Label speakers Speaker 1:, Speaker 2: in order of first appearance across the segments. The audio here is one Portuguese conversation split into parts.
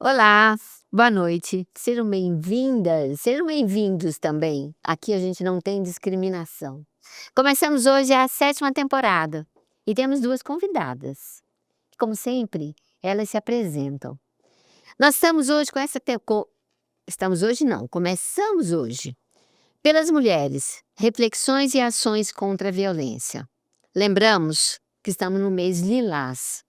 Speaker 1: Olá, boa noite. Sejam bem-vindas, sejam bem-vindos também. Aqui a gente não tem discriminação. Começamos hoje a sétima temporada e temos duas convidadas. Como sempre, elas se apresentam. Nós estamos hoje com essa estamos hoje não, começamos hoje. Pelas mulheres, reflexões e ações contra a violência. Lembramos que estamos no mês Lilás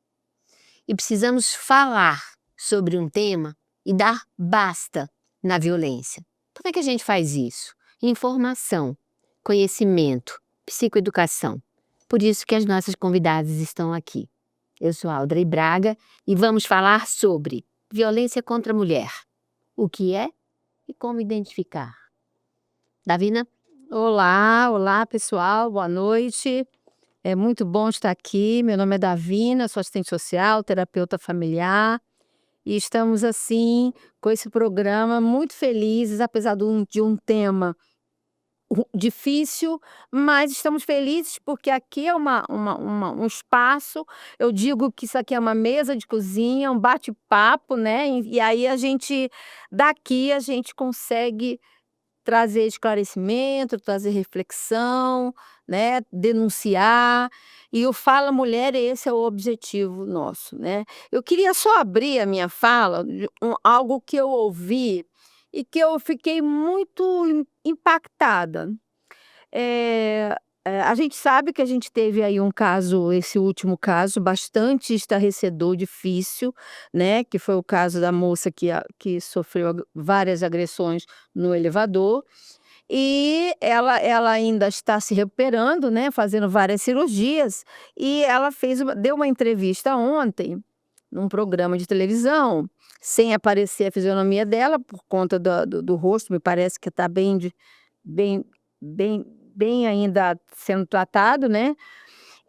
Speaker 1: e precisamos falar sobre um tema e dar basta na violência. Como é que a gente faz isso? Informação, conhecimento, psicoeducação. Por isso que as nossas convidadas estão aqui. Eu sou Audrey Braga e vamos falar sobre violência contra a mulher. O que é e como identificar. Davina?
Speaker 2: Olá pessoal, boa noite. É muito bom estar aqui. Meu nome é Davina, sou assistente social, terapeuta familiar. E estamos assim, com esse programa, muito felizes, apesar de um tema difícil, mas estamos felizes porque aqui é um espaço, eu digo que isso aqui é uma mesa de cozinha, um bate-papo, né? E aí daqui a gente consegue trazer esclarecimento, trazer reflexão, né, denunciar, e o Fala Mulher, esse é o objetivo nosso, né. Eu queria só abrir a minha fala de algo que eu ouvi e que eu fiquei muito impactada. A gente sabe que a gente teve aí um caso, esse último caso, bastante estarrecedor, difícil, né, que foi o caso da moça que sofreu várias agressões no elevador, e ela ainda está se recuperando, né, fazendo várias cirurgias, e ela deu uma entrevista ontem, num programa de televisão, sem aparecer a fisionomia dela, por conta do rosto, me parece que está bem bem bem ainda sendo tratado, né.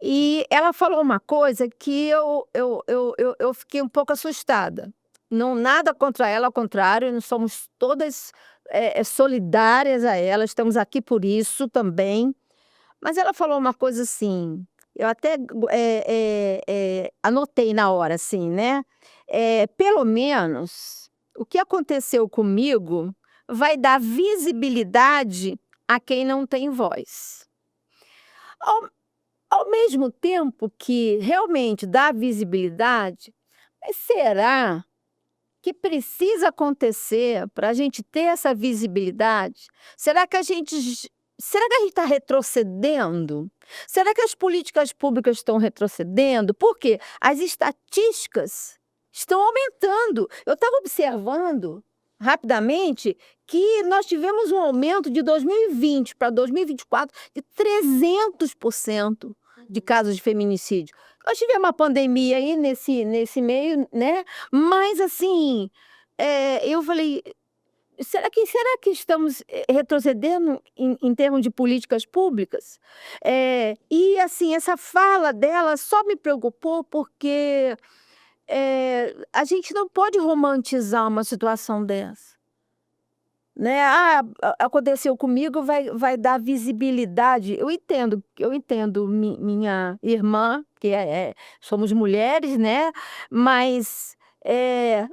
Speaker 2: E ela falou uma coisa que eu fiquei um pouco assustada. Não, nada contra ela, ao contrário, nós somos todas, solidárias a ela, estamos aqui por isso também. Mas ela falou uma coisa assim, eu até anotei na hora, assim, né. Pelo menos o que aconteceu comigo vai dar visibilidade a quem não tem voz. Ao ao mesmo tempo que realmente dá visibilidade, mas será que precisa acontecer para a gente ter essa visibilidade? Será que a gente está retrocedendo? Será que as políticas públicas estão retrocedendo? Porque as estatísticas estão aumentando. Eu estava observando rapidamente que nós tivemos um aumento de 2020 para 2024 de 300% de casos de feminicídio. Nós tivemos uma pandemia aí nesse meio, né, mas assim, eu falei: será que estamos, retrocedendo em termos de políticas públicas?" E assim, essa fala dela só me preocupou porque, a gente não pode romantizar uma situação dessa, né. "Ah, aconteceu comigo, vai dar visibilidade." Eu entendo minha irmã, que somos mulheres, né, mas,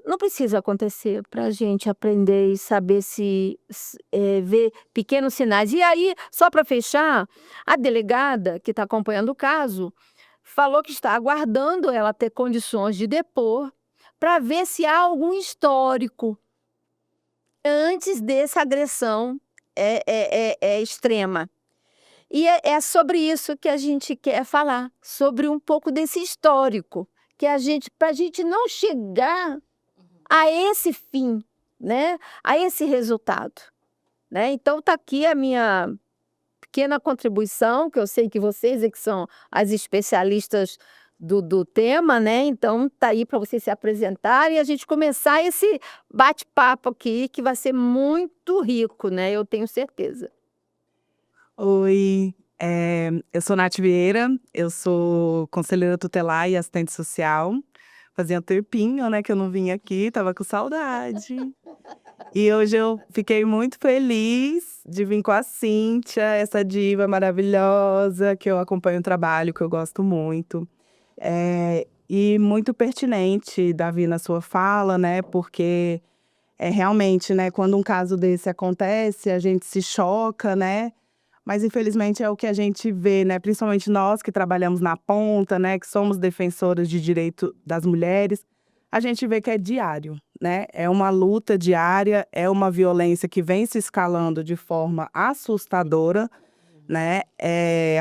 Speaker 2: não precisa acontecer para a gente aprender e saber ver pequenos sinais. E aí, só para fechar, a delegada que está acompanhando o caso, falou que está aguardando ela ter condições de depor, para ver se há algum histórico antes dessa agressão extrema. E é sobre isso que a gente quer falar, sobre um pouco desse histórico, que para a gente não chegar a esse fim, né, a esse resultado, né. Então está aqui a minha pequena contribuição, que eu sei que vocês é que são as especialistas do tema, né, então tá aí para vocês se apresentarem e a gente começar esse bate-papo aqui, que vai ser muito rico, né, eu tenho certeza.
Speaker 3: Oi, eu sou Nath Vieira, eu sou conselheira tutelar e assistente social. Fazia um tempinho, né, que eu não vim aqui, estava com saudade. E hoje eu fiquei muito feliz de vir com a Cíntia, essa diva maravilhosa, que eu acompanho o trabalho, que eu gosto muito. E muito pertinente, Davi, na sua fala, né? Porque realmente, né, quando um caso desse acontece, a gente se choca, né? Mas infelizmente é o que a gente vê, né? Principalmente nós que trabalhamos na ponta, né? Que somos defensoras de direito das mulheres, a gente vê que é diário, né? É uma luta diária, é uma violência que vem se escalando de forma assustadora, né?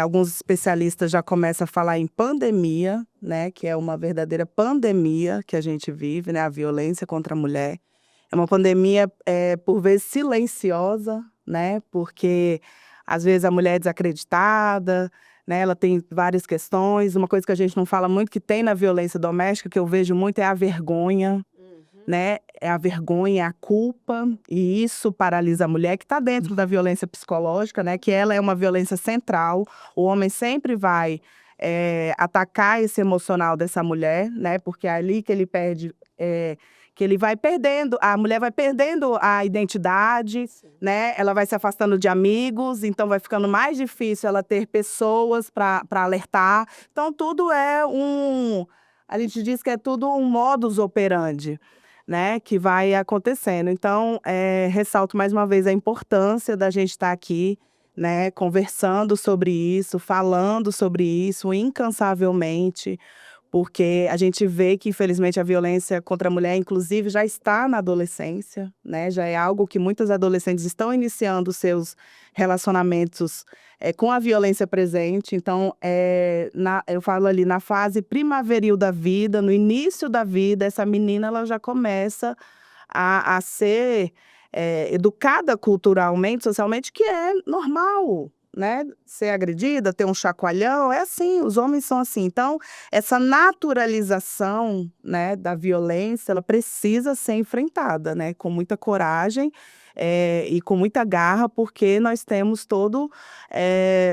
Speaker 3: Alguns especialistas já começam a falar em pandemia, né? Que é uma verdadeira pandemia que a gente vive, né? A violência contra a mulher. É uma pandemia, por vezes, silenciosa, né? Porque, às vezes, a mulher é desacreditada, né? Ela tem várias questões. Uma coisa que a gente não fala muito, que tem na violência doméstica, que eu vejo muito, é a vergonha, né? É a vergonha, é a culpa, e isso paralisa a mulher que está dentro da violência psicológica, né? Que ela é uma violência central. O homem sempre vai atacar esse emocional dessa mulher, né? Porque é ali que ele perde, que ele vai perdendo, a mulher vai perdendo a identidade, né? Ela vai se afastando de amigos, então vai ficando mais difícil ela ter pessoas para alertar. Então tudo a gente diz que é tudo um modus operandi, né, que vai acontecendo. Então, ressalto mais uma vez a importância da gente estar aqui, né, conversando sobre isso, falando sobre isso incansavelmente, porque a gente vê que, infelizmente, a violência contra a mulher, inclusive, já está na adolescência, né? Já é algo que muitas adolescentes estão iniciando seus relacionamentos com a violência presente. Então, eu falo ali, na fase primaveril da vida, no início da vida, essa menina ela já começa a ser educada culturalmente, socialmente, que é normal, né? Ser agredida, ter um chacoalhão, é assim, os homens são assim. Então, essa naturalização, né, da violência, ela precisa ser enfrentada, né, com muita coragem, e com muita garra, porque nós temos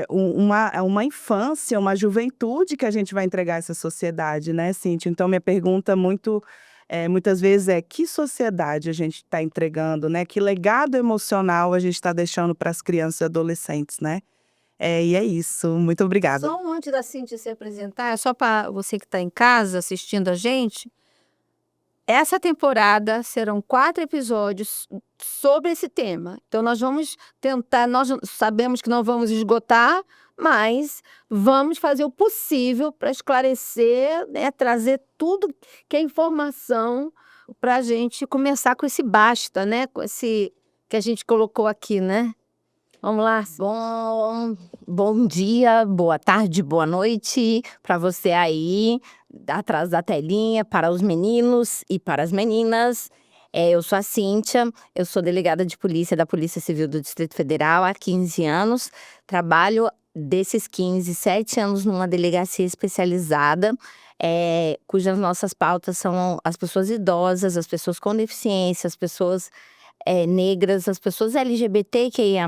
Speaker 3: uma infância, uma juventude que a gente vai entregar a essa sociedade, né, Cíntia? Então, minha pergunta muitas vezes que sociedade a gente está entregando, né? Que legado emocional a gente está deixando para as crianças e adolescentes, né? E é isso. Muito obrigada.
Speaker 2: Só antes da Cíntia se apresentar, só para você que está em casa assistindo a gente, essa temporada serão 4 episódios sobre esse tema. Então, nós vamos tentar, nós sabemos que não vamos esgotar, mas vamos fazer o possível para esclarecer, né, trazer tudo que é informação para a gente começar com esse basta, né? Com esse que a gente colocou aqui, né? Vamos lá.
Speaker 4: Bom dia, boa tarde, boa noite para você aí, atrás da telinha, para os meninos e para as meninas. Eu sou a Cíntia, eu sou delegada de polícia da Polícia Civil do Distrito Federal há 15 anos. Trabalho desses 15, 7 anos numa delegacia especializada, cujas nossas pautas são as pessoas idosas, as pessoas com deficiência, as pessoas negras, as pessoas LGBTQIA+,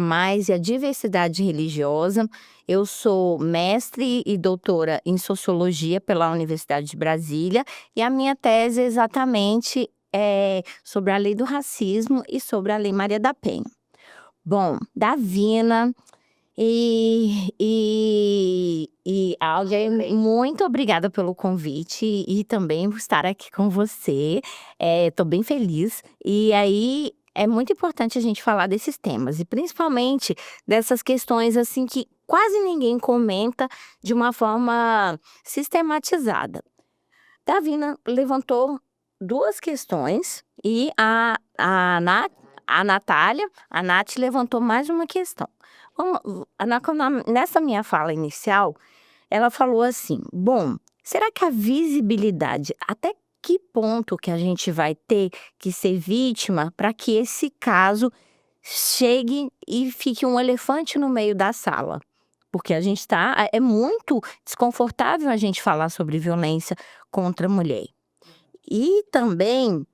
Speaker 4: e a diversidade religiosa. Eu sou mestre e doutora em Sociologia pela Universidade de Brasília, e a minha tese exatamente é sobre a lei do racismo e sobre a lei Maria da Penha. Bom, Davina e Audrey, muito obrigada pelo convite e também por estar aqui com você. Estou bem feliz. E aí, é muito importante a gente falar desses temas, e principalmente dessas questões assim que quase ninguém comenta de uma forma sistematizada. Davina levantou 2 questões e a Nath levantou mais uma questão. Nessa minha fala inicial, ela falou assim: bom, será que a visibilidade, até que ponto que a gente vai ter que ser vítima para que esse caso chegue e fique um elefante no meio da sala? Porque é muito desconfortável a gente falar sobre violência contra a mulher. E também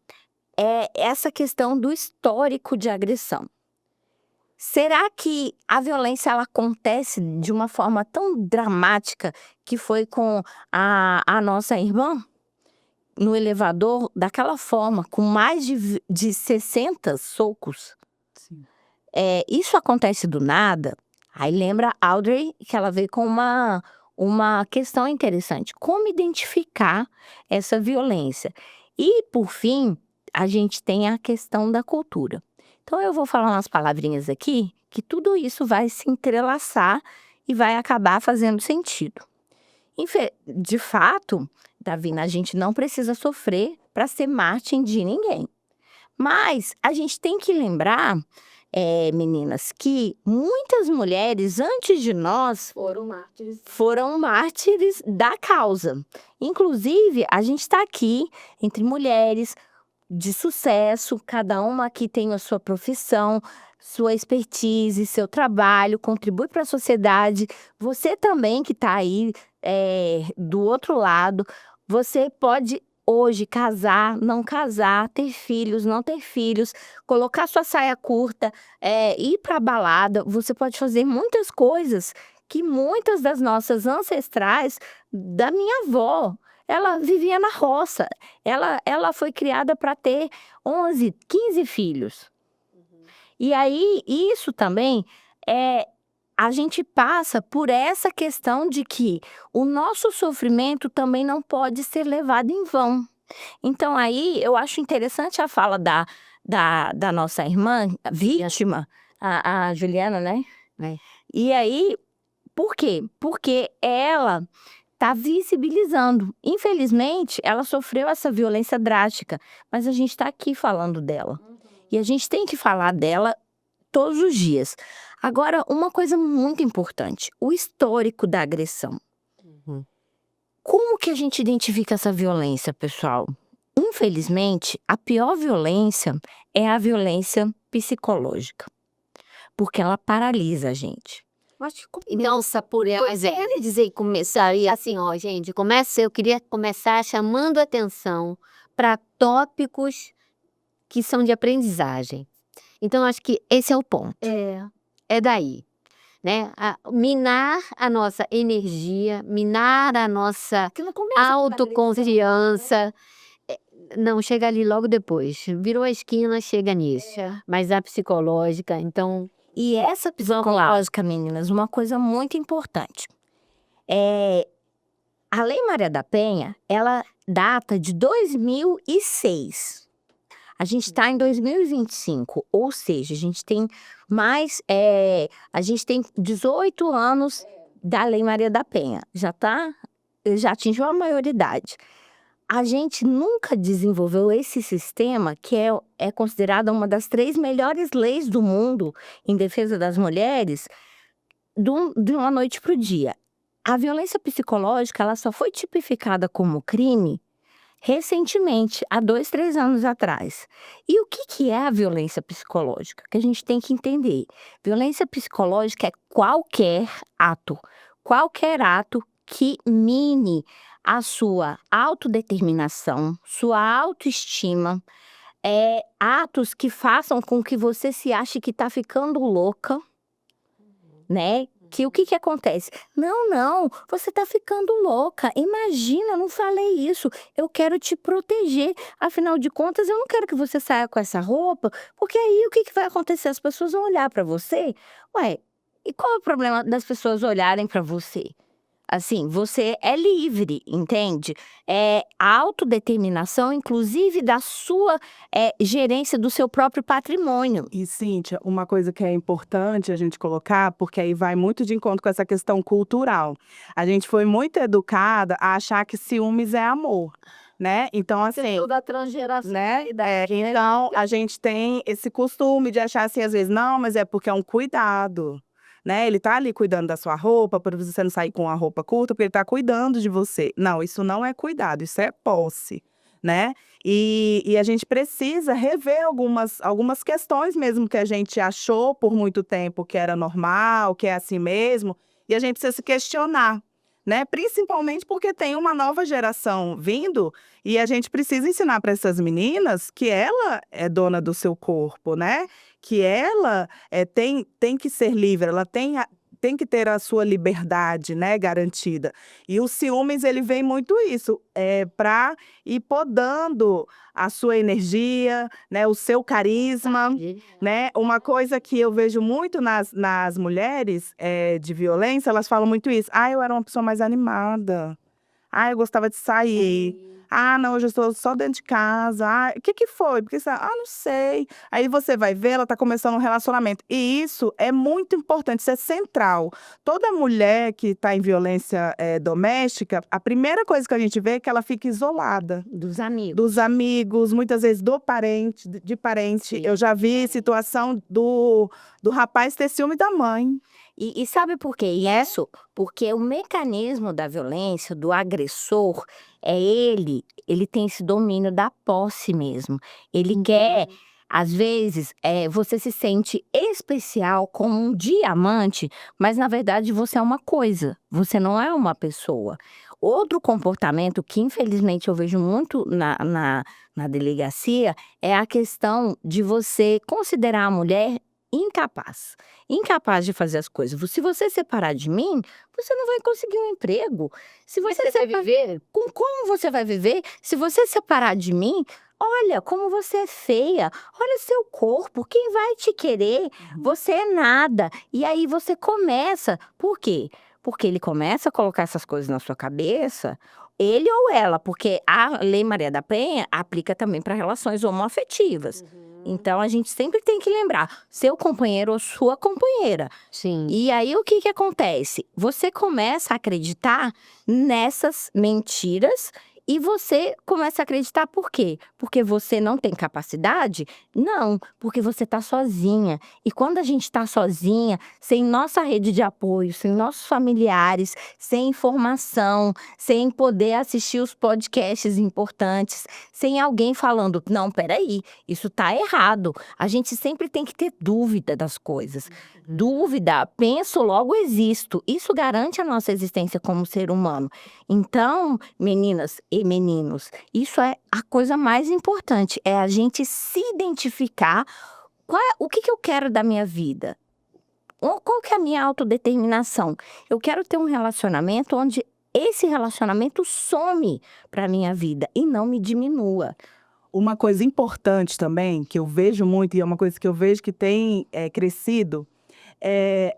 Speaker 4: essa questão do histórico de agressão. Será que a violência ela acontece de uma forma tão dramática que foi com a nossa irmã? No elevador, daquela forma, com mais de 60 socos.
Speaker 3: Sim.
Speaker 4: Isso acontece do nada. Aí lembra a Audrey, que ela veio com uma questão interessante: como identificar essa violência? E, por fim, a gente tem a questão da cultura. Então, eu vou falar umas palavrinhas aqui que tudo isso vai se entrelaçar e vai acabar fazendo sentido. De fato, Davina, a gente não precisa sofrer para ser mártir de ninguém. Mas a gente tem que lembrar, meninas, que muitas mulheres antes de nós foram mártires da causa. Inclusive, a gente está aqui entre mulheres de sucesso, cada uma aqui tem a sua profissão, sua expertise, seu trabalho, contribui para a sociedade. Você também que está aí do outro lado, você pode hoje casar, não casar, ter filhos, não ter filhos, colocar sua saia curta, ir para a balada. Você pode fazer muitas coisas que muitas das nossas ancestrais, da minha avó, ela vivia na roça. Ela foi criada para ter 11, 15 filhos. E aí, isso também a gente passa por essa questão de que o nosso sofrimento também não pode ser levado em vão. Então, aí, eu acho interessante a fala da nossa irmã, vítima, a Juliana, né? E aí, por quê? Porque ela está visibilizando. Infelizmente, ela sofreu essa violência drástica, mas a gente está aqui falando dela. E a gente tem que falar dela todos os dias. Agora, uma coisa muito importante: o histórico da agressão. Como que a gente identifica essa violência, pessoal? Infelizmente, a pior violência é a violência psicológica, porque ela paralisa a gente.
Speaker 1: Então, por ela, mas quer dizer que começaria assim, ó, gente, eu queria começar chamando atenção para tópicos que são de aprendizagem. Então, acho que esse é o ponto. É daí, né? Minar a nossa energia, minar a nossa autoconfiança. Não, chega ali logo depois. Virou a esquina, chega nisso. Mas a psicológica, então...
Speaker 4: E essa psicológica, meninas, uma coisa muito importante. A Lei Maria da Penha, ela data de 2006. A gente está em 2025, ou seja, a gente tem a gente tem 18 anos da Lei Maria da Penha. Já atingiu a maioridade. A gente nunca desenvolveu esse sistema, que é considerada uma das 3 melhores leis do mundo em defesa das mulheres, de uma noite para o dia. A violência psicológica, ela só foi tipificada como crime recentemente, há 2, 3 anos atrás. E o que é a violência psicológica? Que a gente tem que entender. Violência psicológica é qualquer ato que mine a sua autodeterminação, sua autoestima, atos que façam com que você se ache que está ficando louca, né? Que o que acontece? Não, você está ficando louca. Imagina, eu não falei isso. Eu quero te proteger. Afinal de contas, eu não quero que você saia com essa roupa, porque aí o que vai acontecer? As pessoas vão olhar para você. Ué, e qual é o problema das pessoas olharem para você? Assim, você é livre, entende? A autodeterminação, inclusive, da sua gerência do seu próprio patrimônio.
Speaker 3: E, Cíntia, uma coisa que é importante a gente colocar, porque aí vai muito de encontro com essa questão cultural. A gente foi muito educada a achar que ciúmes é amor, né? Então, assim...
Speaker 2: Toda a transgeração.
Speaker 3: Né? Então, a gente tem esse costume de achar assim, às vezes, não, mas é porque é um cuidado. Né? Ele tá ali cuidando da sua roupa, para você não sair com a roupa curta, porque ele tá cuidando de você. Não, isso não é cuidado, isso é posse, né? E a gente precisa rever algumas questões mesmo que a gente achou por muito tempo que era normal, que é assim mesmo, e a gente precisa se questionar, né? Principalmente porque tem uma nova geração vindo e a gente precisa ensinar para essas meninas que ela é dona do seu corpo, né? Que ela tem que ser livre, ela tem tem que ter a sua liberdade, né, garantida. E o ciúmes, ele vem muito isso, para ir podando a sua energia, né, o seu carisma, né? Uma coisa que eu vejo muito nas mulheres de violência, elas falam muito isso. Ah, eu era uma pessoa mais animada. Ah, eu gostava de sair. Ah, não, hoje eu estou só dentro de casa. Ah, o que que foi? Porque você, não sei. Aí você vai ver, ela está começando um relacionamento. E isso é muito importante, isso é central. Toda mulher que está em violência doméstica, a primeira coisa que a gente vê é que ela fica isolada.
Speaker 4: Dos amigos.
Speaker 3: Dos amigos, muitas vezes do parente, de parente.
Speaker 1: Sim.
Speaker 3: Eu já vi situação do rapaz ter ciúme da mãe.
Speaker 4: E sabe por quê isso? Porque o mecanismo da violência, do agressor, ele tem esse domínio da posse mesmo. Ele quer, às vezes, você se sente especial como um diamante, mas na verdade você é uma coisa, você não é uma pessoa. Outro comportamento que infelizmente eu vejo muito na delegacia é a questão de você considerar a mulher incapaz de fazer as coisas. Se você separar de mim, você não vai conseguir um emprego. Se você
Speaker 1: vai viver?
Speaker 4: Como você vai viver? Se você separar de mim, olha como você é feia, olha seu corpo, quem vai te querer? Você é nada. E aí você começa, por quê? Porque ele começa a colocar essas coisas na sua cabeça, ele ou ela, porque a Lei Maria da Penha aplica também para relações homoafetivas. Então, a gente sempre tem que lembrar, seu companheiro ou sua companheira.
Speaker 1: Sim.
Speaker 4: E aí, o que que acontece? Você começa a acreditar nessas mentiras e você começa a acreditar por quê? Porque você não tem capacidade? Não, porque você está sozinha. E quando a gente está sozinha, sem nossa rede de apoio, sem nossos familiares, sem informação, sem poder assistir os podcasts importantes, sem alguém falando, não, peraí, isso está errado. A gente sempre tem que ter dúvida das coisas. Dúvida, penso, logo existo. Isso garante a nossa existência como ser humano. Então, meninas e meninos, isso é a coisa mais importante, é a gente se identificar o que eu quero da minha vida. Qual que é a minha autodeterminação? Eu quero ter um relacionamento onde esse relacionamento some para a minha vida e não me diminua.
Speaker 3: Uma coisa importante também, que eu vejo muito, e é uma coisa que eu vejo que tem crescido,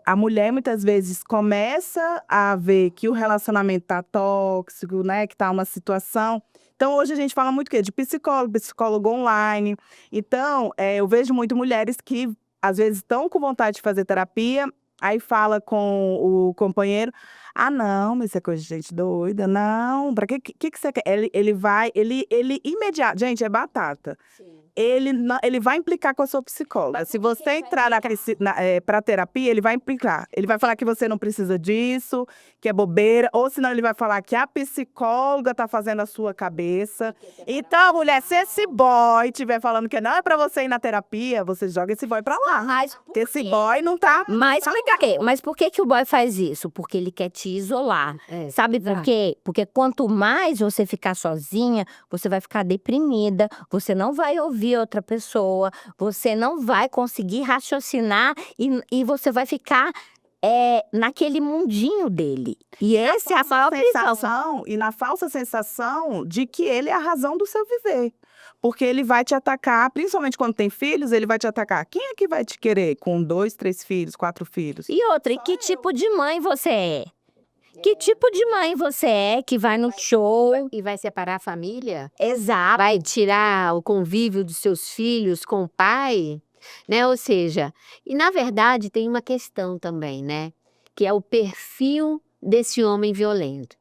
Speaker 3: a mulher muitas vezes começa a ver que o relacionamento tá tóxico, né, que tá uma situação. Então, hoje a gente fala muito o quê? De psicólogo online. Então, eu vejo muito mulheres que às vezes estão com vontade de fazer terapia, aí fala com o companheiro, não, mas isso é coisa de gente doida, não, pra que você quer? Ele imediato, gente, é batata. Ele vai implicar com a sua psicóloga. Se você entrar para terapia, ele vai implicar. Ele vai falar que você não precisa disso, que é bobeira, ou senão ele vai falar que a psicóloga tá fazendo a sua cabeça. Então, mulher, se esse boy estiver falando que não é pra você ir na terapia, você joga esse boy pra lá.
Speaker 4: Mas
Speaker 3: Porque esse boy não tá...
Speaker 4: Mas por quê? Mas por que o boy faz isso? Porque ele quer te isolar. Sabe por quê? Porque quanto mais você ficar sozinha, você vai ficar deprimida, você não vai ouvir outra pessoa, você não vai conseguir raciocinar e você vai ficar naquele mundinho dele. E essa é a maior prisão.
Speaker 3: E na falsa sensação de que ele é a razão do seu viver. Porque ele vai te atacar, principalmente quando tem filhos, ele vai te atacar. Quem é que vai te querer com 2, 3 filhos, 4 filhos?
Speaker 4: E outra, e que tipo de mãe você é? Que tipo de mãe você é que vai no show?
Speaker 1: E vai separar a família?
Speaker 4: Exato.
Speaker 1: Vai tirar o convívio dos seus filhos com o pai? Né? Ou seja, e na verdade tem uma questão também, né? Que é o perfil desse homem violento.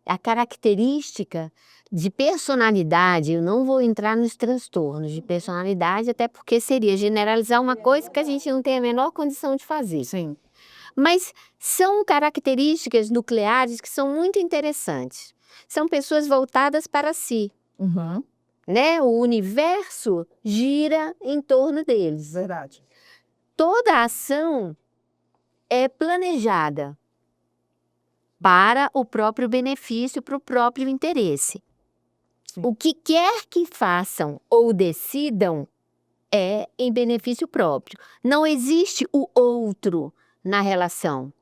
Speaker 1: A característica de personalidade, eu não vou entrar nos transtornos de personalidade, até porque seria generalizar uma coisa que a gente não tem a menor condição de fazer.
Speaker 3: Sim.
Speaker 1: Mas são características nucleares que são muito interessantes. São pessoas voltadas para si. Né? O universo gira em torno deles.
Speaker 3: Verdade.
Speaker 1: Toda a ação é planejada para o próprio benefício, para o próprio interesse.
Speaker 3: Sim.
Speaker 1: O que quer que façam ou decidam é em benefício próprio. Não existe o outro na relação.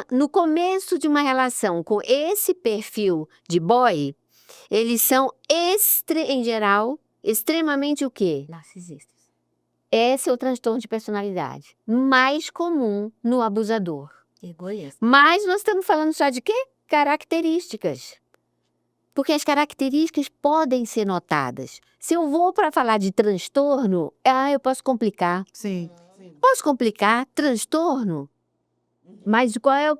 Speaker 1: no começo de uma relação com esse perfil de boy, eles são, em geral, extremamente o quê?
Speaker 4: Narcisistas.
Speaker 1: Esse é o transtorno de personalidade mais comum no abusador.
Speaker 4: Egoísta.
Speaker 1: Mas nós estamos falando só de quê? Características. Porque as características podem ser notadas. Se eu vou para falar de transtorno, eu posso complicar.
Speaker 3: Sim.
Speaker 1: Posso complicar transtorno? Mas qual é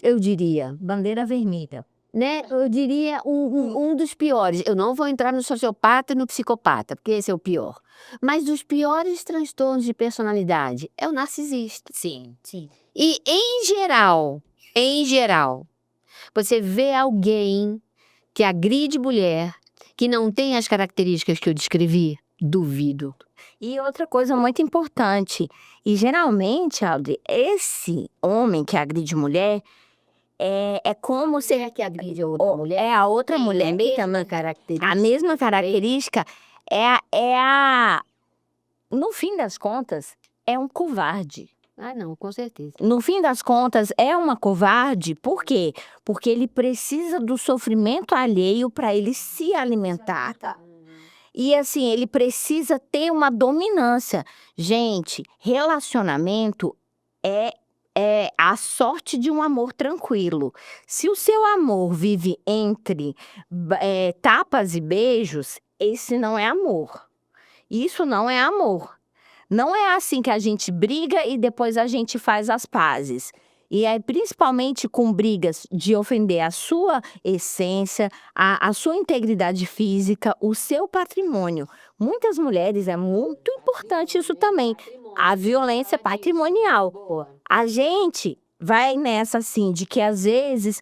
Speaker 1: eu diria,
Speaker 4: Bandeira vermelha.
Speaker 1: né? Eu diria um dos piores. Eu não vou entrar no sociopata e no psicopata, porque esse é o pior. Mas dos piores transtornos de personalidade é o narcisista.
Speaker 4: Sim, sim.
Speaker 1: E em geral, você vê alguém que agride mulher, que não tem as características que eu descrevi, duvido.
Speaker 4: E outra coisa muito importante, e geralmente, Audrey, esse homem que agride mulher, é como se
Speaker 1: Que agride a outra mulher.
Speaker 4: é a outra mulher, a mesma característica, no fim das contas, é um covarde.
Speaker 1: Ah, não, com certeza.
Speaker 4: No fim das contas, é uma covarde, por quê? Porque ele precisa do sofrimento alheio para ele se alimentar. E assim, ele precisa ter uma dominância. Gente, relacionamento é a sorte de um amor tranquilo. Se o seu amor vive entre tapas e beijos, esse não é amor. Isso não é amor. Não é assim que a gente briga e depois a gente faz as pazes. E é principalmente com brigas de ofender a sua essência, a sua integridade física, o seu patrimônio. Muitas mulheres, é muito importante isso também, a violência patrimonial. A gente vai nessa assim, de que às vezes,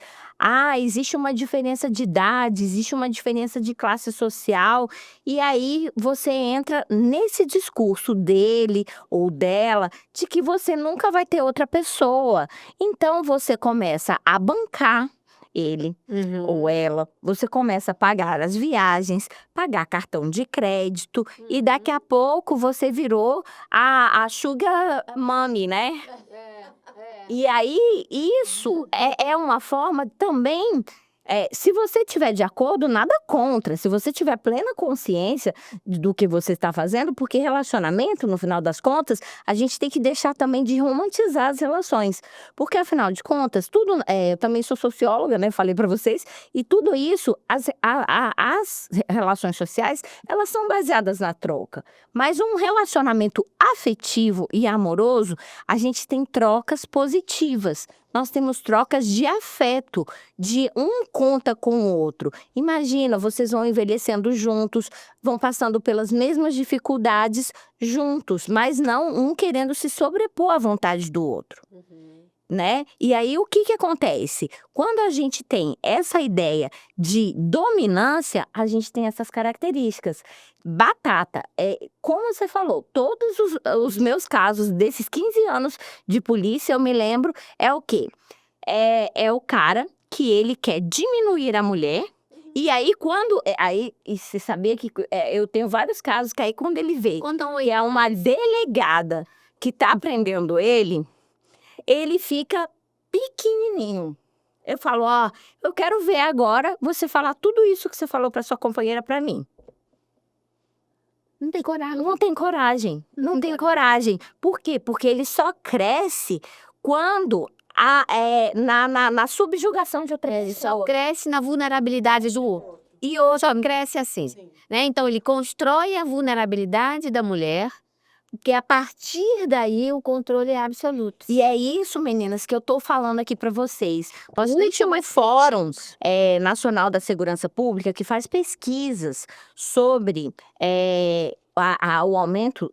Speaker 4: existe uma diferença de idade, existe uma diferença de classe social, e aí você entra nesse discurso dele ou dela, de que você nunca vai ter outra pessoa. Então você começa a bancar ele ou ela, você começa a pagar as viagens, pagar cartão de crédito, e daqui a pouco você virou a sugar mommy, né? E aí, isso é uma forma também. Se você estiver de acordo, nada contra. Se você tiver plena consciência do que você está fazendo, porque relacionamento, no final das contas, a gente tem que deixar também de romantizar as relações. Porque, afinal de contas, tudo. Eu também sou socióloga, né? Falei para vocês. E tudo isso, as relações sociais, elas são baseadas na troca. Mas um relacionamento afetivo e amoroso, a gente tem trocas positivas. Nós temos trocas de afeto, de um conta com o outro. Imagina, vocês vão envelhecendo juntos, vão passando pelas mesmas dificuldades juntos, mas não um querendo se sobrepor à vontade do outro. Né? E aí, o que acontece? Quando a gente tem essa ideia de dominância, a gente tem essas características. Batata, como você falou, todos os meus casos desses 15 anos de polícia, eu me lembro, é o quê? É o cara que ele quer diminuir a mulher, e aí e você sabia que eu tenho vários casos que aí quando ele vê, e é uma delegada que tá prendendo ele fica pequenininho. Eu falo, eu quero ver agora você falar tudo isso que você falou para sua companheira para mim.
Speaker 1: Não tem coragem.
Speaker 4: Não tem coragem. Não tem coragem. Por quê? Porque ele só cresce quando na subjugação de outra pessoa.
Speaker 1: Só cresce na vulnerabilidade do outro.
Speaker 4: E outro,
Speaker 1: Só cresce assim. Né? Então, ele constrói a vulnerabilidade da mulher, porque a partir daí o controle é absoluto.
Speaker 4: E é isso, meninas, que eu tô falando aqui para vocês. Nós temos um Fórum Nacional da Segurança Pública que faz pesquisas sobre o aumento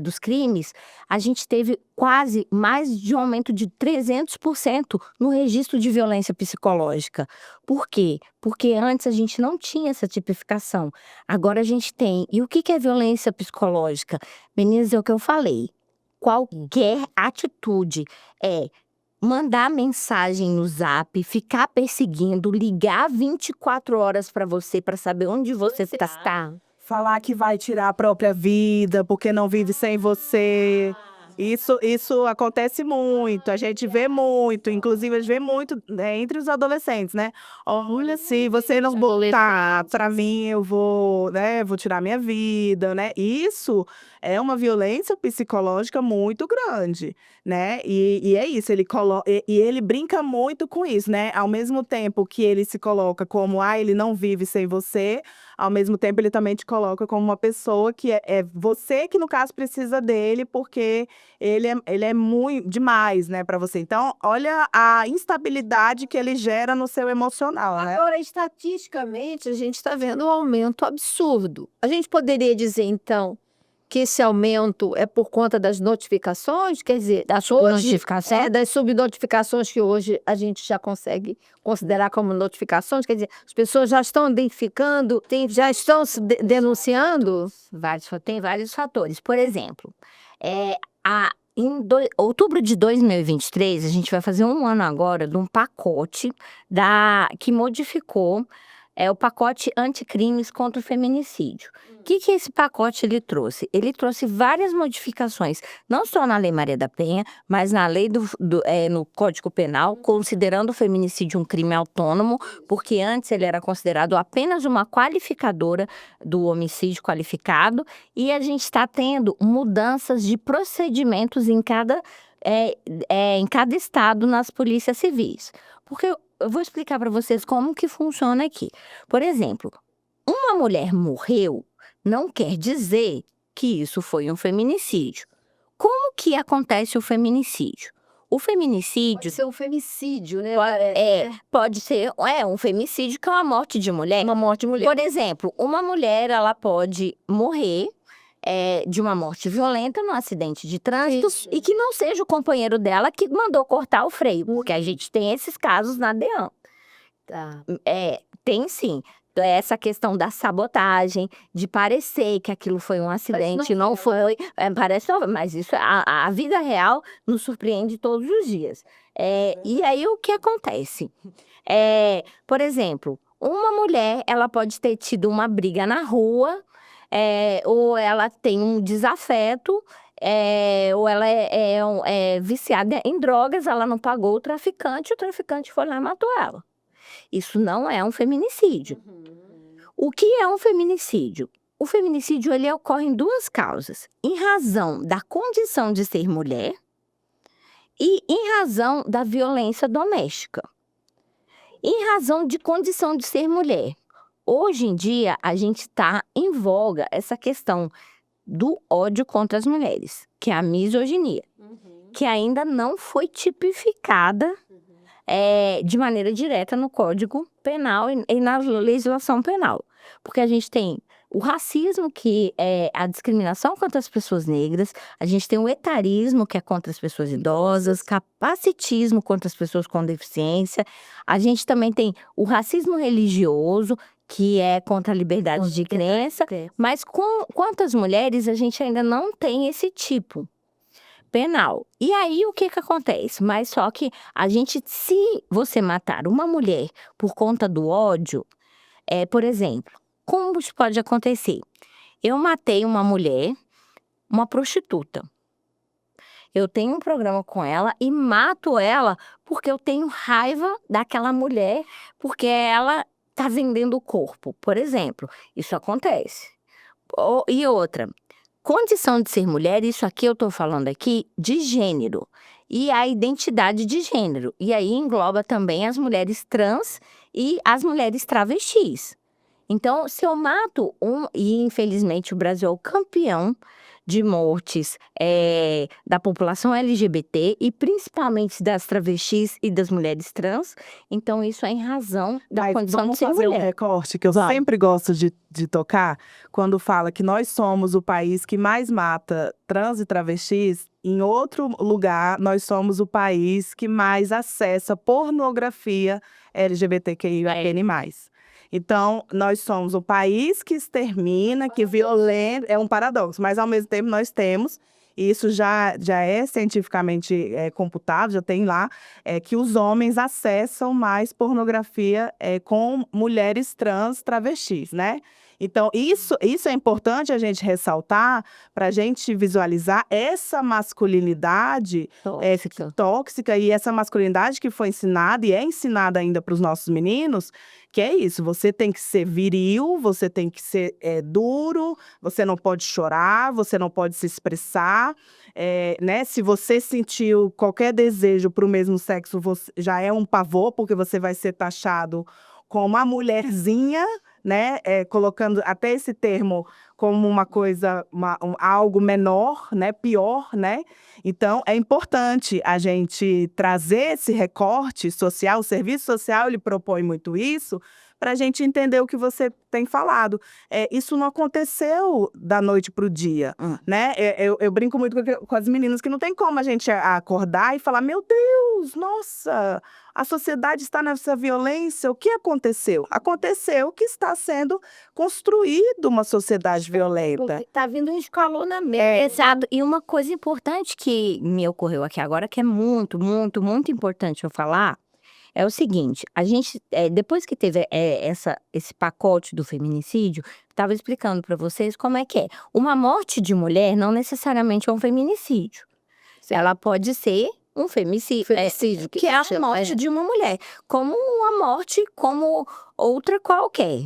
Speaker 4: dos crimes. A gente teve quase mais de um aumento de 300% no registro de violência psicológica. Por quê? Porque antes a gente não tinha essa tipificação. Agora a gente tem. E o que é violência psicológica? Meninas, é o que eu falei. Qualquer atitude mandar mensagem no Zap, ficar perseguindo, ligar 24 horas para você para saber onde você está.
Speaker 3: Falar que vai tirar a própria vida porque não vive sem você. Isso acontece muito, a gente vê muito, inclusive a gente vê muito, né, entre os adolescentes, né? Olha, se você não botar pra mim, eu vou, né, vou tirar minha vida, né? Isso é uma violência psicológica muito grande, né? E é isso, e ele brinca muito com isso, né? Ao mesmo tempo que ele se coloca como, ele não vive sem você, ao mesmo tempo ele também te coloca como uma pessoa que é você que, no caso, precisa dele, porque ele é muito demais, né, para você. Então, olha a instabilidade que ele gera no seu emocional, né?
Speaker 2: Agora, estatisticamente, a gente está vendo um aumento absurdo. A gente poderia dizer, então, que esse aumento é por conta das notificações, quer dizer, das
Speaker 4: Subnotificação?
Speaker 2: das subnotificações que hoje a gente já consegue considerar como notificações, quer dizer, as pessoas já estão identificando, já estão se denunciando?
Speaker 4: Tem vários fatores. Por exemplo, em outubro de 2023, a gente vai fazer um ano agora de um pacote que modificou o pacote anticrimes contra o feminicídio. O que esse pacote ele trouxe? Ele trouxe várias modificações, não só na Lei Maria da Penha, mas na lei no Código Penal, considerando o feminicídio um crime autônomo, porque antes ele era considerado apenas uma qualificadora do homicídio qualificado, e a gente está tendo mudanças de procedimentos em cada estado nas polícias civis. Porque eu vou explicar para vocês como que funciona aqui. Por exemplo, uma mulher morreu não quer dizer que isso foi um feminicídio. Como que acontece o feminicídio? O feminicídio
Speaker 2: Pode ser um femicídio, né?
Speaker 4: pode ser um femicídio, que é uma morte de mulher.
Speaker 2: Uma morte de mulher.
Speaker 4: Por exemplo, uma mulher ela pode morrer de uma morte violenta num acidente de trânsito e que não seja o companheiro dela que mandou cortar o freio, porque a gente tem esses casos na DEAN.
Speaker 2: Tá.
Speaker 4: Tem sim. Essa questão da sabotagem, de parecer que aquilo foi um acidente, não foi. Parece não, mas isso, a vida real nos surpreende todos os dias. E aí o que acontece? Por exemplo, uma mulher ela pode ter tido uma briga na rua, ou ela tem um desafeto, ou ela é viciada em drogas, ela não pagou o traficante foi lá e matou ela. Isso não é um feminicídio. O que é um feminicídio? O feminicídio ele ocorre em duas causas: em razão da condição de ser mulher e em razão da violência doméstica. Em razão de condição de ser mulher. Hoje em dia, a gente está em voga essa questão do ódio contra as mulheres, que é a misoginia, que ainda não foi tipificada de maneira direta no Código Penal e na legislação penal. Porque a gente tem o racismo, que é a discriminação contra as pessoas negras, a gente tem o etarismo, que é contra as pessoas idosas, capacitismo contra as pessoas com deficiência, a gente também tem o racismo religioso, que é contra a liberdade de crença, mas quantas mulheres a gente ainda não tem esse tipo penal. E aí o que acontece? Mas só que se você matar uma mulher por conta do ódio, por exemplo, como isso pode acontecer? Eu matei uma mulher, uma prostituta. Eu tenho um programa com ela e mato ela porque eu tenho raiva daquela mulher, porque ela está vendendo o corpo, por exemplo. Isso acontece. E outra, condição de ser mulher, isso aqui eu estou falando aqui de gênero. E a identidade de gênero. E aí engloba também as mulheres trans e as mulheres travestis. Então, se eu mato e infelizmente o Brasil é o campeão de mortes da população LGBT e principalmente das travestis e das mulheres trans, então isso é em razão da condição de ser
Speaker 3: fazer
Speaker 4: mulher.
Speaker 3: Um recorte que eu sempre gosto de tocar, quando fala que nós somos o país que mais mata trans e travestis. Em outro lugar, nós somos o país que mais acessa pornografia LGBTQIA+. Então, nós somos o país que extermina, que violenta, é um paradoxo, mas ao mesmo tempo nós temos, e isso já é cientificamente computado, já tem lá, que os homens acessam mais pornografia com mulheres trans travestis, né? Então, isso é importante a gente ressaltar para a gente visualizar essa masculinidade tóxica e essa masculinidade que foi ensinada e é ensinada ainda para os nossos meninos, que é isso, você tem que ser viril, você tem que ser duro, você não pode chorar, você não pode se expressar, né? Se você sentiu qualquer desejo para o mesmo sexo, já é um pavor, porque você vai ser taxado como uma mulherzinha, né? Colocando até esse termo como uma coisa, algo menor, né? Pior, né? Então, é importante a gente trazer esse recorte social. O serviço social, ele propõe muito isso, para a gente entender o que você tem falado. Isso não aconteceu da noite para o dia, né? Eu brinco muito com as meninas que não tem como a gente acordar e falar, meu Deus, nossa, a sociedade está nessa violência, o que aconteceu? Aconteceu que está sendo construída uma sociedade violenta.
Speaker 4: Está vindo um escalonamento. Exato. E uma coisa importante que me ocorreu aqui agora, que é muito, muito, muito importante eu falar, é o seguinte, a gente, depois que teve esse pacote do feminicídio, estava explicando para vocês como é que é. Uma morte de mulher não necessariamente é um feminicídio. Ela pode ser um femicídio, que é a morte de uma mulher, como uma morte como outra qualquer.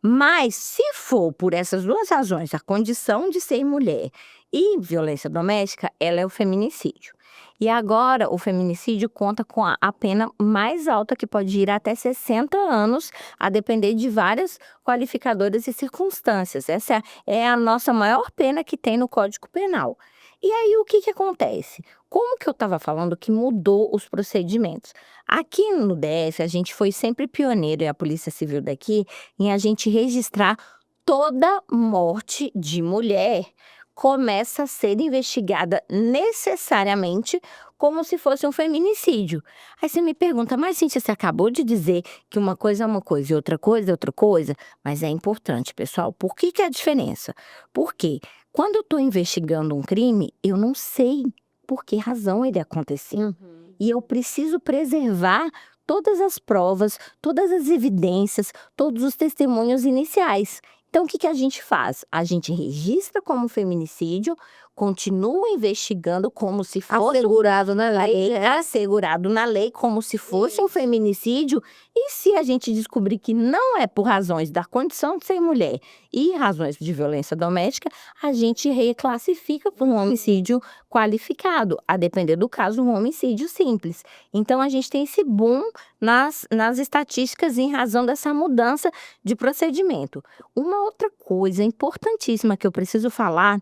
Speaker 4: Mas se for por essas duas razões, a condição de ser mulher e violência doméstica, ela é o feminicídio. E agora o feminicídio conta com a pena mais alta, que pode ir até 60 anos, a depender de várias qualificadoras e circunstâncias. Essa é a nossa maior pena que tem no Código Penal. E aí o que acontece? Como que eu estava falando que mudou os procedimentos? Aqui no DF, a gente foi sempre pioneiro, e a Polícia Civil daqui, em a gente registrar toda morte de mulher começa a ser investigada necessariamente como se fosse um feminicídio. Aí você me pergunta, mas Cíntia, você acabou de dizer que uma coisa é uma coisa e outra coisa é outra coisa? Mas é importante, pessoal. Por que é a diferença? Porque quando eu estou investigando um crime, eu não sei por que razão ele aconteceu. E eu preciso preservar todas as provas, todas as evidências, todos os testemunhos iniciais. Então, o que a gente faz? A gente registra como feminicídio, continua investigando como se fosse... Assegurado na lei. Assegurado na lei, como se fosse um feminicídio. E se a gente descobrir que não é por razões da condição de ser mulher e razões de violência doméstica, a gente reclassifica para um homicídio qualificado, a depender do caso, um homicídio simples. Então, a gente tem esse boom nas estatísticas em razão dessa mudança de procedimento. Uma outra coisa importantíssima que eu preciso falar,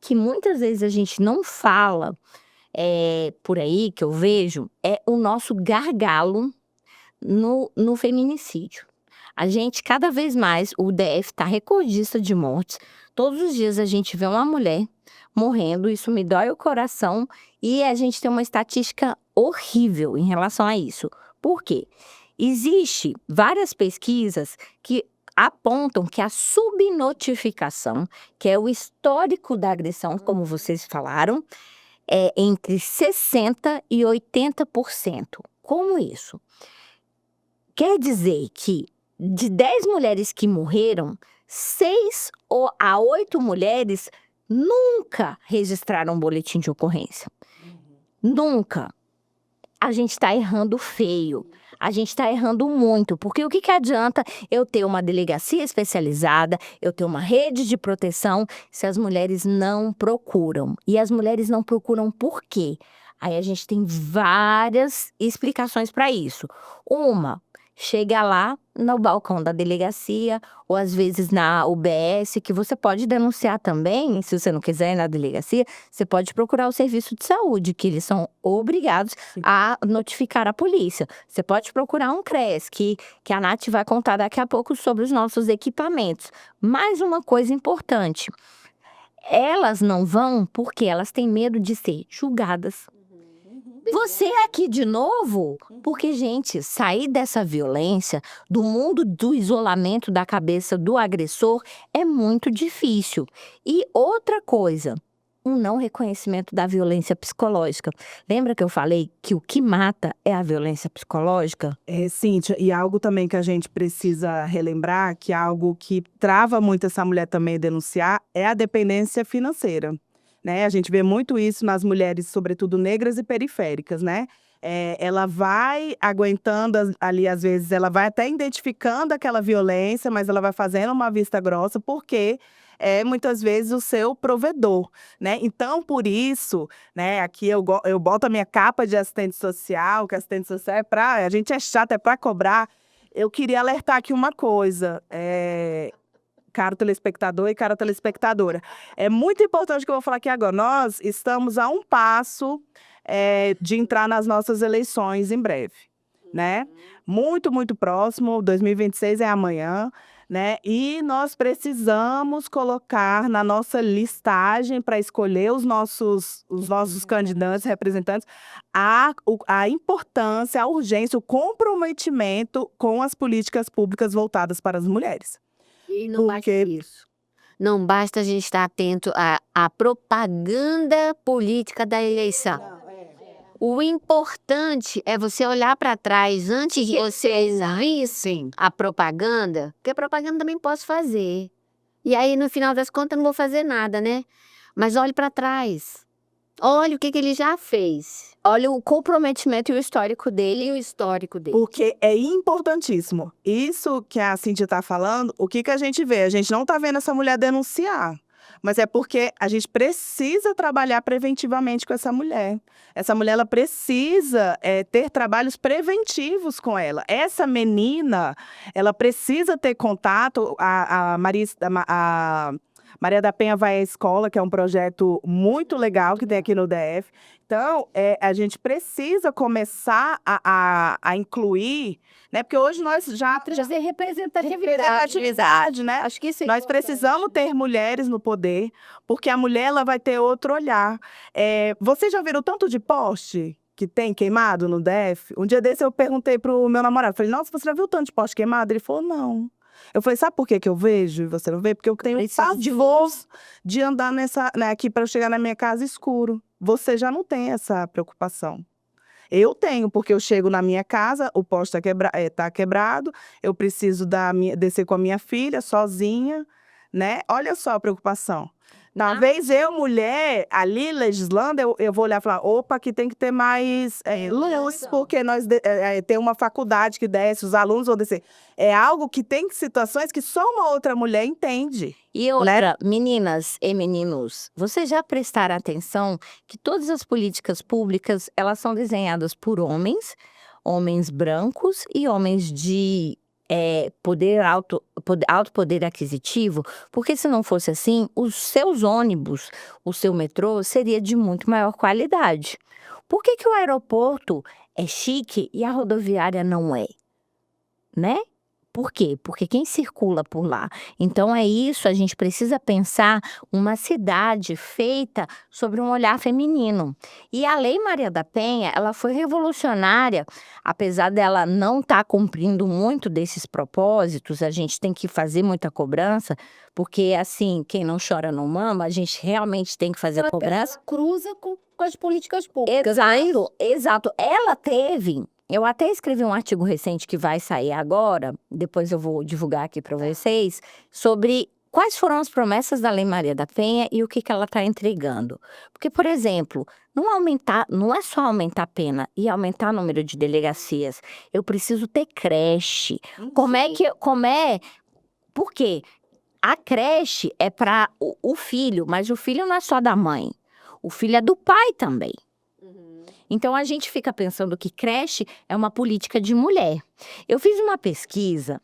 Speaker 4: que muitas vezes a gente não fala por aí, que eu vejo, é o nosso gargalo no feminicídio. A gente, cada vez mais, o DF está recordista de mortes. Todos os dias a gente vê uma mulher morrendo, isso me dói o coração, e a gente tem uma estatística horrível em relação a isso. Por quê? Existem várias pesquisas que apontam que a subnotificação, que é o histórico da agressão, como vocês falaram, é entre 60% e 80%. Como isso? Quer dizer que de 10 mulheres que morreram, 6 a 8 mulheres nunca registraram um boletim de ocorrência. Nunca. A gente está errando feio. A gente está errando muito, porque o que adianta eu ter uma delegacia especializada, eu ter uma rede de proteção, se as mulheres não procuram? E as mulheres não procuram por quê? Aí a gente tem várias explicações para isso. Uma, chega lá no balcão da delegacia, ou às vezes na UBS, que você pode denunciar também, se você não quiser ir na delegacia, você pode procurar o serviço de saúde, que eles são obrigados a notificar a polícia. Você pode procurar um CRES, que a Nath vai contar daqui a pouco sobre os nossos equipamentos. Mais uma coisa importante, elas não vão porque elas têm medo de ser julgadas. Você aqui de novo? Porque, gente, sair dessa violência, do mundo do isolamento da cabeça do agressor, é muito difícil. E outra coisa, um não reconhecimento da violência psicológica. Lembra que eu falei que o que mata é a violência psicológica?
Speaker 3: Cíntia, e algo também que a gente precisa relembrar, que é algo que trava muito essa mulher também a denunciar, é a dependência financeira, né? A gente vê muito isso nas mulheres, sobretudo negras e periféricas, né? Ela vai aguentando ali, às vezes, ela vai até identificando aquela violência, mas ela vai fazendo uma vista grossa, porque é muitas vezes o seu provedor, né? Então, por isso, né, aqui eu boto a minha capa de assistente social, que assistente social a gente é chato, é para cobrar. Eu queria alertar aqui uma coisa, caro telespectador e cara telespectadora. É muito importante o que eu vou falar aqui agora. Nós estamos a um passo de entrar nas nossas eleições em breve, né? Muito, muito próximo, 2026 é amanhã, né? E nós precisamos colocar na nossa listagem para escolher os nossos candidatos, representantes, a importância, a urgência, o comprometimento com as políticas públicas voltadas para as mulheres.
Speaker 1: E não basta isso. Não basta a gente estar atento à propaganda política da eleição. O importante é você olhar para trás antes de vocês sim a propaganda, porque a propaganda também posso fazer. E aí, no final das contas, eu não vou fazer nada, né? Mas olhe para trás. Olha o que ele já fez.
Speaker 4: Olha o comprometimento e o histórico dele.
Speaker 3: Porque é importantíssimo. Isso que a Cíntia está falando, o que a gente vê? A gente não está vendo essa mulher denunciar. Mas é porque a gente precisa trabalhar preventivamente com essa mulher. Essa mulher, ela precisa ter trabalhos preventivos com ela. Essa menina, ela precisa ter contato. A Maria da Penha Vai à Escola, que é um projeto muito legal que tem aqui no DF. Então, a gente precisa começar a incluir, né? Porque hoje nós já
Speaker 4: Trazer representatividade,
Speaker 3: né?
Speaker 4: Acho que isso é
Speaker 3: Nós
Speaker 4: importante.
Speaker 3: precisamos ter mulheres no poder, porque a mulher ela vai ter outro olhar. Vocês já viram o tanto de poste que tem queimado no DF? Um dia desse eu perguntei pro meu namorado, falei, nossa, você já viu o tanto de poste queimado? Ele falou, não. Eu falei, sabe por que eu vejo e você não vê? Porque eu tenho pavor de andar aqui para eu chegar na minha casa escuro. Você já não tem essa preocupação. Eu tenho, porque eu chego na minha casa, o poste tá quebrado, eu preciso descer com a minha filha sozinha, né? Olha só a preocupação. Talvez eu, mulher, ali legislando, eu vou olhar e falar, opa, aqui tem que ter mais luz, porque nós tem uma faculdade que desce, os alunos vão descer. É algo que tem situações que só uma outra mulher entende.
Speaker 4: E outra, meninas e meninos, vocês já prestaram atenção que todas as políticas públicas, elas são desenhadas por homens brancos e homens de alto poder aquisitivo, porque se não fosse assim, os seus ônibus, o seu metrô seria de muito maior qualidade. Por que o aeroporto é chique e a rodoviária não é? Né? Por quê? Porque quem circula por lá? Então é isso, a gente precisa pensar uma cidade feita sobre um olhar feminino. E a Lei Maria da Penha, ela foi revolucionária, apesar dela não estar cumprindo muito desses propósitos, a gente tem que fazer muita cobrança, porque assim, quem não chora não mama, a gente realmente tem que fazer a cobrança.
Speaker 1: Cruza com as políticas públicas.
Speaker 4: Exato. Ela teve... Eu até escrevi um artigo recente que vai sair agora, depois eu vou divulgar aqui para vocês, sobre quais foram as promessas da Lei Maria da Penha e o que ela está entregando. Porque, por exemplo, não é só aumentar a pena e aumentar o número de delegacias. Eu preciso ter creche. Por quê? A creche é para o filho, mas o filho não é só da mãe. O filho é do pai também. Então, a gente fica pensando que creche é uma política de mulher. Eu fiz uma pesquisa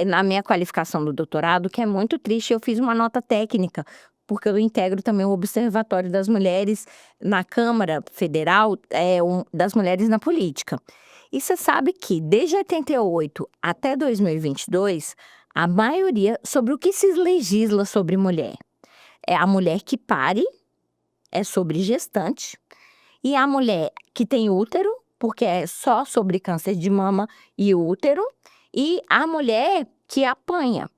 Speaker 4: na minha qualificação do doutorado, que é muito triste, eu fiz uma nota técnica, porque eu integro também o Observatório das Mulheres na Câmara Federal, das mulheres na política. E você sabe que, desde 88 até 2022, a maioria sobre o que se legisla sobre mulher. É a mulher que pare, é sobre gestante, e a mulher que tem útero, porque é só sobre câncer de mama e útero, e a mulher que apanha.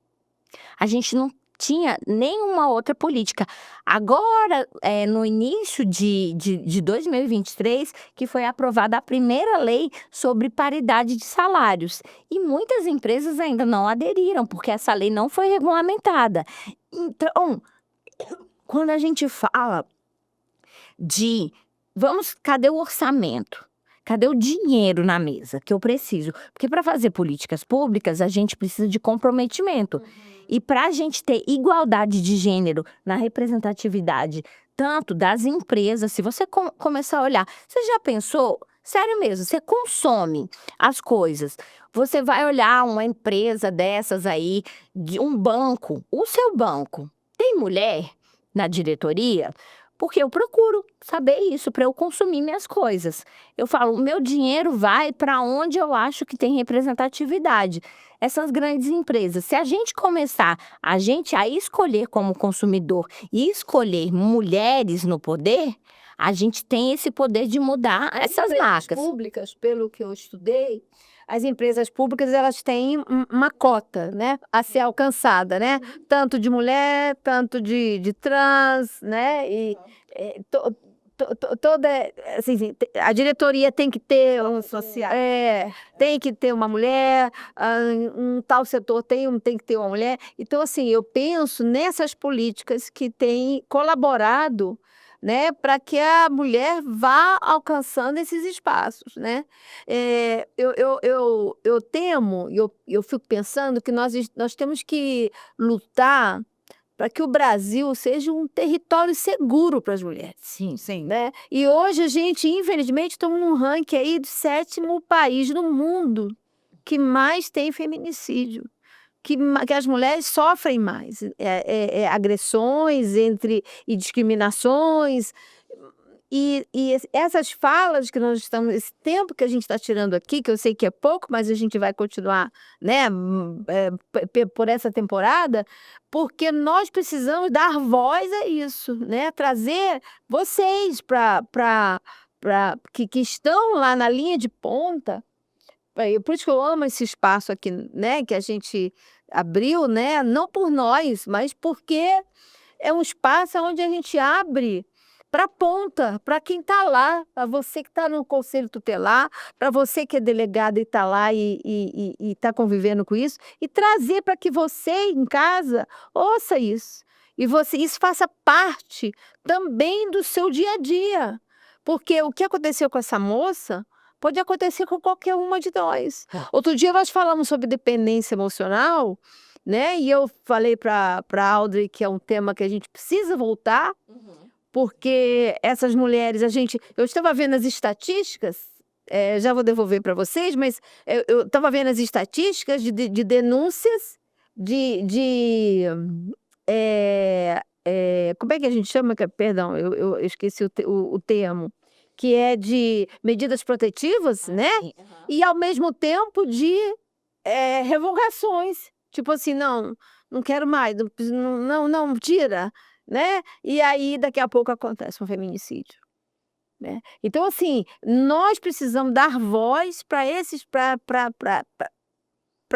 Speaker 4: A gente não tinha nenhuma outra política. Agora, no início de 2023, que foi aprovada a primeira lei sobre paridade de salários. E muitas empresas ainda não aderiram, porque essa lei não foi regulamentada. Então, quando a gente fala cadê o orçamento? Cadê o dinheiro na mesa que eu preciso? Porque para fazer políticas públicas, a gente precisa de comprometimento. E para a gente ter igualdade de gênero na representatividade, tanto das empresas, se você começar a olhar, você já pensou? Sério mesmo, você consome as coisas. Você vai olhar uma empresa dessas aí, de um banco, o seu banco, tem mulher na diretoria? Porque eu procuro saber isso para eu consumir minhas coisas. Eu falo, o meu dinheiro vai para onde eu acho que tem representatividade. Essas grandes empresas, se a gente começar a escolher como consumidor e escolher mulheres no poder, a gente tem esse poder de mudar essas marcas.
Speaker 2: Públicas, pelo que eu estudei, as empresas públicas elas têm uma cota, né, a ser alcançada, né? Tanto de mulher, tanto de trans, né? E toda assim, a diretoria tem que ter tem que ter uma mulher, um tal setor tem que ter uma mulher. Então, assim, eu penso nessas políticas que têm colaborado, né, para que a mulher vá alcançando esses espaços, né? Eu temo, eu fico pensando que nós temos que lutar para que o Brasil seja um território seguro para as mulheres.
Speaker 4: Sim, sim.
Speaker 2: Né? E hoje a gente, infelizmente, está num ranking aí do 7º país no mundo que mais tem feminicídio. Que as mulheres sofrem mais agressões e discriminações. E essas falas que nós estamos, esse tempo que a gente está tirando aqui, que eu sei que é pouco, mas a gente vai continuar, né, por essa temporada, porque nós precisamos dar voz a isso, né, trazer vocês que estão lá na linha de ponta. Por isso que eu amo esse espaço aqui, né, que a gente abriu, né, não por nós, mas porque é um espaço onde a gente abre para a ponta, para quem está lá, para você que está no conselho tutelar, para você que é delegado e está lá e está convivendo com isso, e trazer para que você em casa ouça isso. E isso faça parte também do seu dia a dia. Porque o que aconteceu com essa moça pode acontecer com qualquer uma de nós. Outro dia nós falamos sobre dependência emocional, né? E eu falei para Audrey que é um tema que a gente precisa voltar, porque essas mulheres, eu estava vendo as estatísticas, já vou devolver para vocês, mas eu estava vendo as estatísticas de denúncias como é que a gente chama? Perdão, eu esqueci o termo, que é de medidas protetivas, né? E ao mesmo tempo de revogações. Tipo assim, não quero mais, não, tira, né? E aí, daqui a pouco, acontece um feminicídio. Né? Então, assim, nós precisamos dar voz para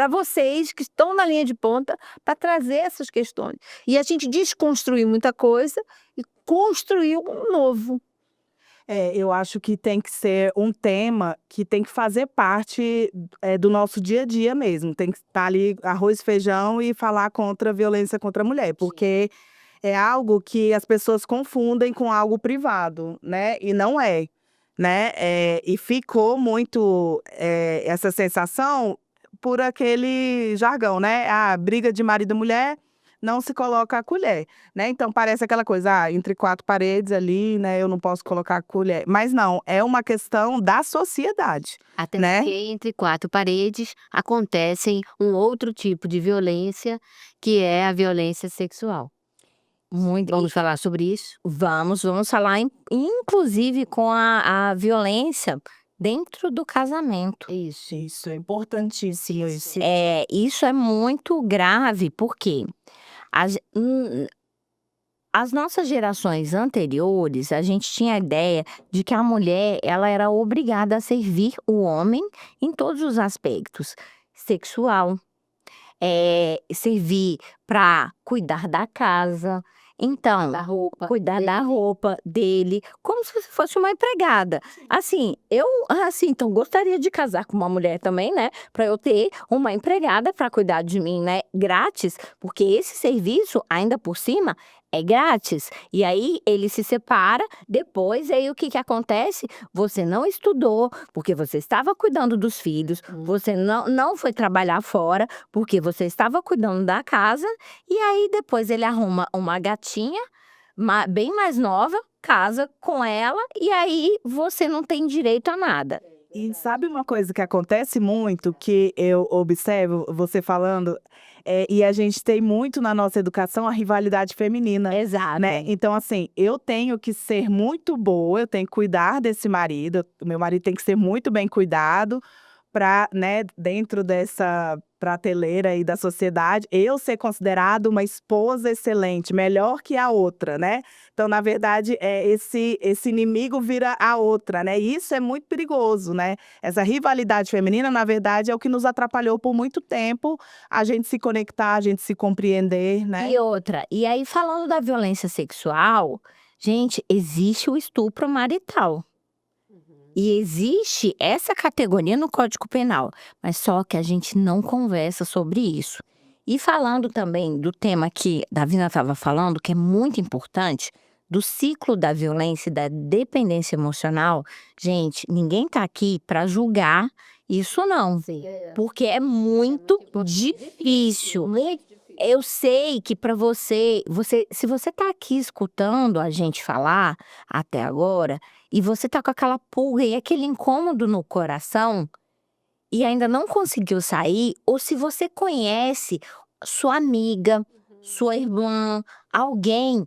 Speaker 2: vocês que estão na linha de ponta para trazer essas questões. E a gente desconstruir muita coisa e construir um novo.
Speaker 3: Eu acho que tem que ser um tema que tem que fazer parte do nosso dia a dia mesmo. Tem que estar ali arroz e feijão e falar contra a violência contra a mulher, porque é algo que as pessoas confundem com algo privado, né? E não é, né? E ficou muito essa sensação por aquele jargão, né? A briga de marido e mulher não se coloca a colher, né? Então parece aquela coisa, entre 4 paredes ali, né? Eu não posso colocar a colher. Mas não, é uma questão da sociedade,
Speaker 1: Até
Speaker 3: né?
Speaker 1: porque entre 4 paredes acontecem um outro tipo de violência, que é a violência sexual. Vamos falar sobre isso?
Speaker 4: Vamos falar, inclusive, com a violência dentro do casamento.
Speaker 3: Isso é importantíssimo.
Speaker 4: Isso é muito grave, porque as nossas gerações anteriores, a gente tinha a ideia de que a mulher ela era obrigada a servir o homem em todos os aspectos, sexual, servir para cuidar da casa. Então,
Speaker 1: Da roupa.
Speaker 4: cuidar da roupa dele, como se você fosse uma empregada. Assim, então gostaria de casar com uma mulher também, né? Para eu ter uma empregada para cuidar de mim, né? Grátis, porque esse serviço, ainda por cima, é grátis. E aí ele se separa, depois aí o que que acontece? Você não estudou, porque você estava cuidando dos filhos, você não foi trabalhar fora, porque você estava cuidando da casa, e aí depois ele arruma uma gatinha bem mais nova, casa com ela, e aí você não tem direito a nada.
Speaker 3: E sabe uma coisa que acontece muito, que eu observo você falando, e a gente tem muito na nossa educação a rivalidade feminina,
Speaker 4: Exato.
Speaker 3: né? Então, assim, eu tenho que ser muito boa, eu tenho que cuidar desse marido, o meu marido tem que ser muito bem cuidado para, né, dentro dessa prateleira aí da sociedade, eu ser considerada uma esposa excelente, melhor que a outra, né? Então, na verdade, esse inimigo vira a outra, né? E isso é muito perigoso, né? Essa rivalidade feminina, na verdade, é o que nos atrapalhou por muito tempo a gente se conectar, a gente se compreender, né?
Speaker 4: E outra, e aí falando da violência sexual, gente, existe o estupro marital. E existe essa categoria no Código Penal, mas só que a gente não conversa sobre isso. E falando também do tema que Davina estava falando, que é muito importante, do ciclo da violência e da dependência emocional, gente, ninguém está aqui para julgar isso não, porque é muito difícil. Eu sei que para você, se você está aqui escutando a gente falar até agora, e você tá com aquela pulga e aquele incômodo no coração, e ainda não conseguiu sair, ou se você conhece sua amiga, sua irmã, alguém,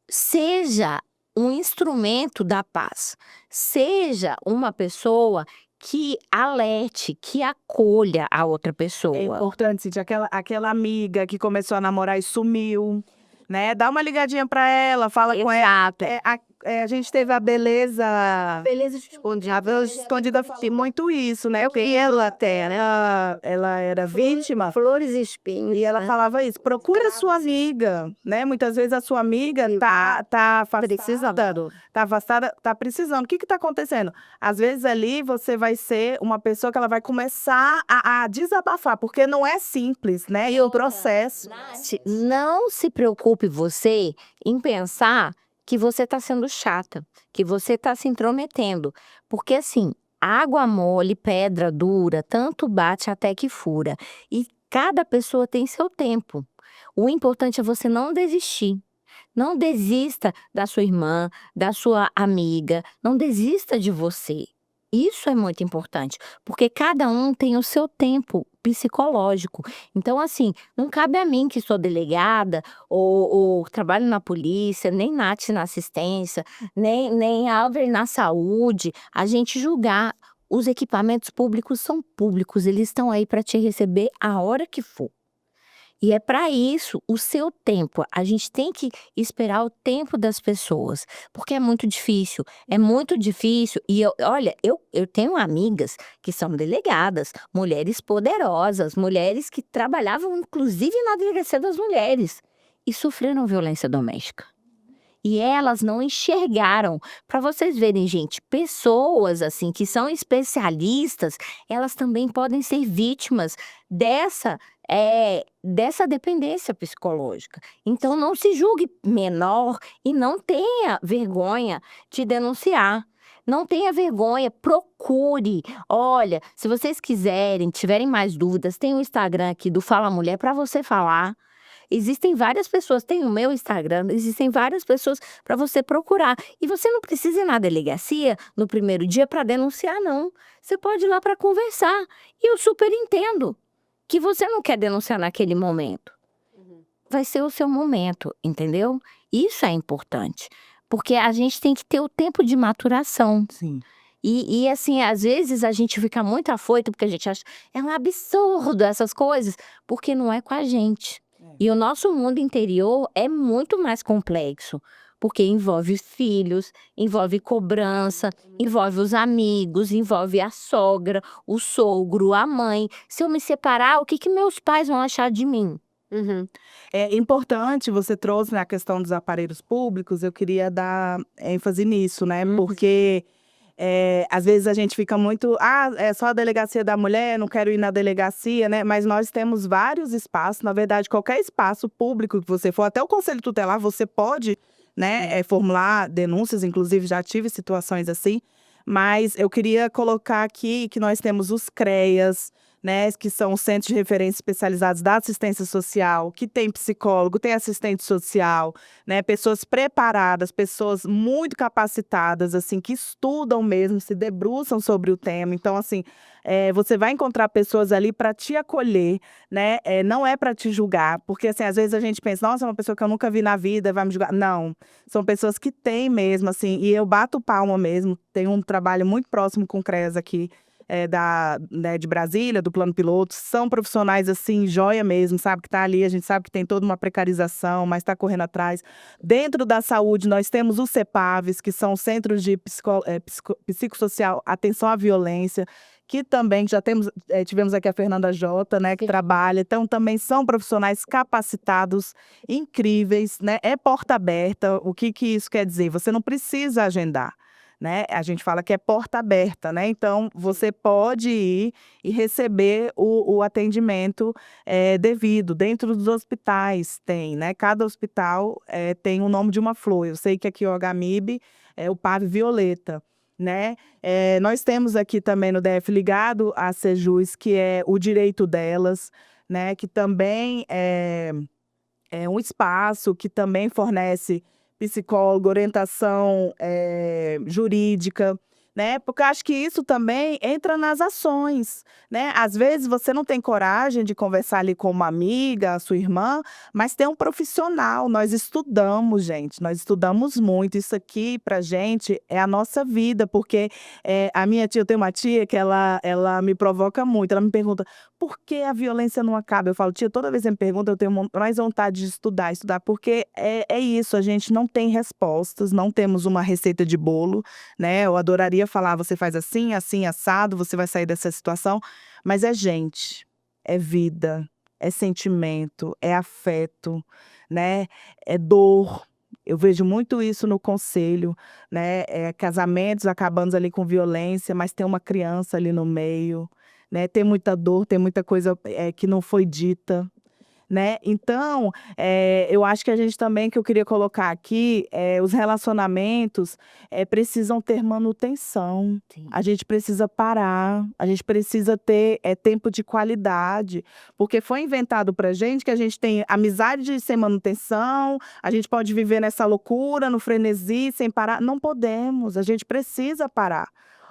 Speaker 4: seja um instrumento da paz, seja uma pessoa que alerte, que acolha a outra
Speaker 3: É
Speaker 4: pessoa.
Speaker 3: importante, Cintia, aquela amiga que começou a namorar e sumiu, né? Dá uma ligadinha para ela, fala com ela.
Speaker 4: Exato.
Speaker 3: A gente teve a Beleza Escondida, tem muito isso, né? Porque ela até, né? Ela era vítima,
Speaker 2: Flores e espinhos.
Speaker 3: e ela falava isso, procura a sua amiga, né? Muitas vezes a sua amiga tá afastada, tá precisando. O que tá acontecendo? Às vezes ali você vai ser uma pessoa que ela vai começar a desabafar, porque não é simples, né? E o processo.
Speaker 4: Não se preocupe você em pensar que você está sendo chata, que você está se intrometendo. Porque assim, água mole, pedra dura, tanto bate até que fura. E cada pessoa tem seu tempo. O importante é você não desistir. Não desista da sua irmã, da sua amiga, não desista de você. Isso é muito importante, porque cada um tem o seu tempo psicológico. Então, assim, não cabe a mim, que sou delegada, ou trabalho na polícia, nem Nath na assistência, nem Álvaro na saúde, a gente julgar. Os equipamentos públicos são públicos, eles estão aí para te receber a hora que for. E é para isso, o seu tempo. A gente tem que esperar o tempo das pessoas, porque é muito difícil. É muito difícil. E olha, eu tenho amigas que são delegadas, mulheres poderosas, mulheres que trabalhavam inclusive na Delegacia das Mulheres e sofreram violência doméstica. E elas não enxergaram. Para vocês verem, gente, pessoas assim que são especialistas, elas também podem ser vítimas dessa dependência psicológica. Então não se julgue menor e não tenha vergonha de denunciar. Não tenha vergonha, procure. Olha, se vocês quiserem, tiverem mais dúvidas, tem o Instagram aqui do Fala Mulher para você falar. Existem várias pessoas, tem o meu Instagram, existem várias pessoas para você procurar. E você não precisa ir na delegacia no primeiro dia para denunciar, não. Você pode ir lá para conversar. E eu super entendo que você não quer denunciar naquele momento. Vai ser o seu momento, entendeu? Isso é importante. Porque a gente tem que ter o tempo de maturação.
Speaker 3: Sim.
Speaker 4: E assim, às vezes a gente fica muito afoito porque a gente acha é um absurdo essas coisas, porque não é com a gente. E o nosso mundo interior é muito mais complexo, porque envolve os filhos, envolve cobrança, envolve os amigos, envolve a sogra, o sogro, a mãe. Se eu me separar, o que que meus pais vão achar de mim?
Speaker 1: Uhum.
Speaker 3: É importante, você trouxe, né, a questão dos aparelhos públicos, eu queria dar ênfase nisso, né? Porque às vezes a gente fica muito, é só a delegacia da mulher, não quero ir na delegacia, né? Mas nós temos vários espaços, na verdade, qualquer espaço público que você for, até o Conselho Tutelar, você pode, né, formular denúncias, inclusive já tive situações assim, mas eu queria colocar aqui que nós temos os CREAS, né, que são os Centros de Referência Especializados da Assistência Social, que tem psicólogo, tem assistente social, né, pessoas preparadas, pessoas muito capacitadas, assim, que estudam mesmo, se debruçam sobre o tema. Então, assim, você vai encontrar pessoas ali para te acolher, né, não é para te julgar, porque, assim, às vezes a gente pensa, nossa, é uma pessoa que eu nunca vi na vida, vai me julgar. Não, são pessoas que têm mesmo, assim, e eu bato palma mesmo, tenho um trabalho muito próximo com o CREAS aqui, né, de Brasília, do Plano Piloto, são profissionais assim, joia mesmo, sabe, que está ali, a gente sabe que tem toda uma precarização, mas está correndo atrás. Dentro da saúde, nós temos os CEPAVs, que são Centros de Psicossocial Atenção à Violência, que também já tivemos aqui a Fernanda Jota, né, que trabalha, então também são profissionais capacitados, incríveis, né, é porta aberta. O que isso quer dizer? Você não precisa agendar, né? A gente fala que é porta aberta, né? Então, você pode ir e receber o atendimento devido. Dentro dos hospitais tem, né? Cada hospital tem o nome de uma flor. Eu sei que aqui o HMIB é o Pave Violeta, né? Nós temos aqui também no DF ligado a Sejus, que é o Direito Delas, né? Que também é um espaço que também fornece psicólogo, orientação jurídica, né? Porque eu acho que isso também entra nas ações, né? Às vezes você não tem coragem de conversar ali com uma amiga, a sua irmã, mas tem um profissional. Nós estudamos, gente, nós estudamos muito. Isso aqui, pra gente, é a nossa vida, porque a minha tia, eu tenho uma tia que ela me provoca muito. Ela me pergunta, por que a violência não acaba? Eu falo, tia, toda vez que você me pergunta, eu tenho mais vontade de estudar, porque é isso, a gente não tem respostas, não temos uma receita de bolo, né? Eu adoraria falar, você faz assim, assim, assado, você vai sair dessa situação, mas é gente, é vida, é sentimento, é afeto, né? É dor. Eu vejo muito isso no conselho, né? Casamentos acabando ali com violência, mas tem uma criança ali no meio, né? Tem muita dor, tem muita coisa que não foi dita, né? Então, eu acho que a gente também, que eu queria colocar aqui, os relacionamentos precisam ter manutenção.
Speaker 4: Sim.
Speaker 3: A gente precisa parar, a gente precisa ter tempo de qualidade, porque foi inventado pra gente que a gente tem amizade sem manutenção, a gente pode viver nessa loucura, no frenesi, sem parar. Não podemos, a gente precisa parar.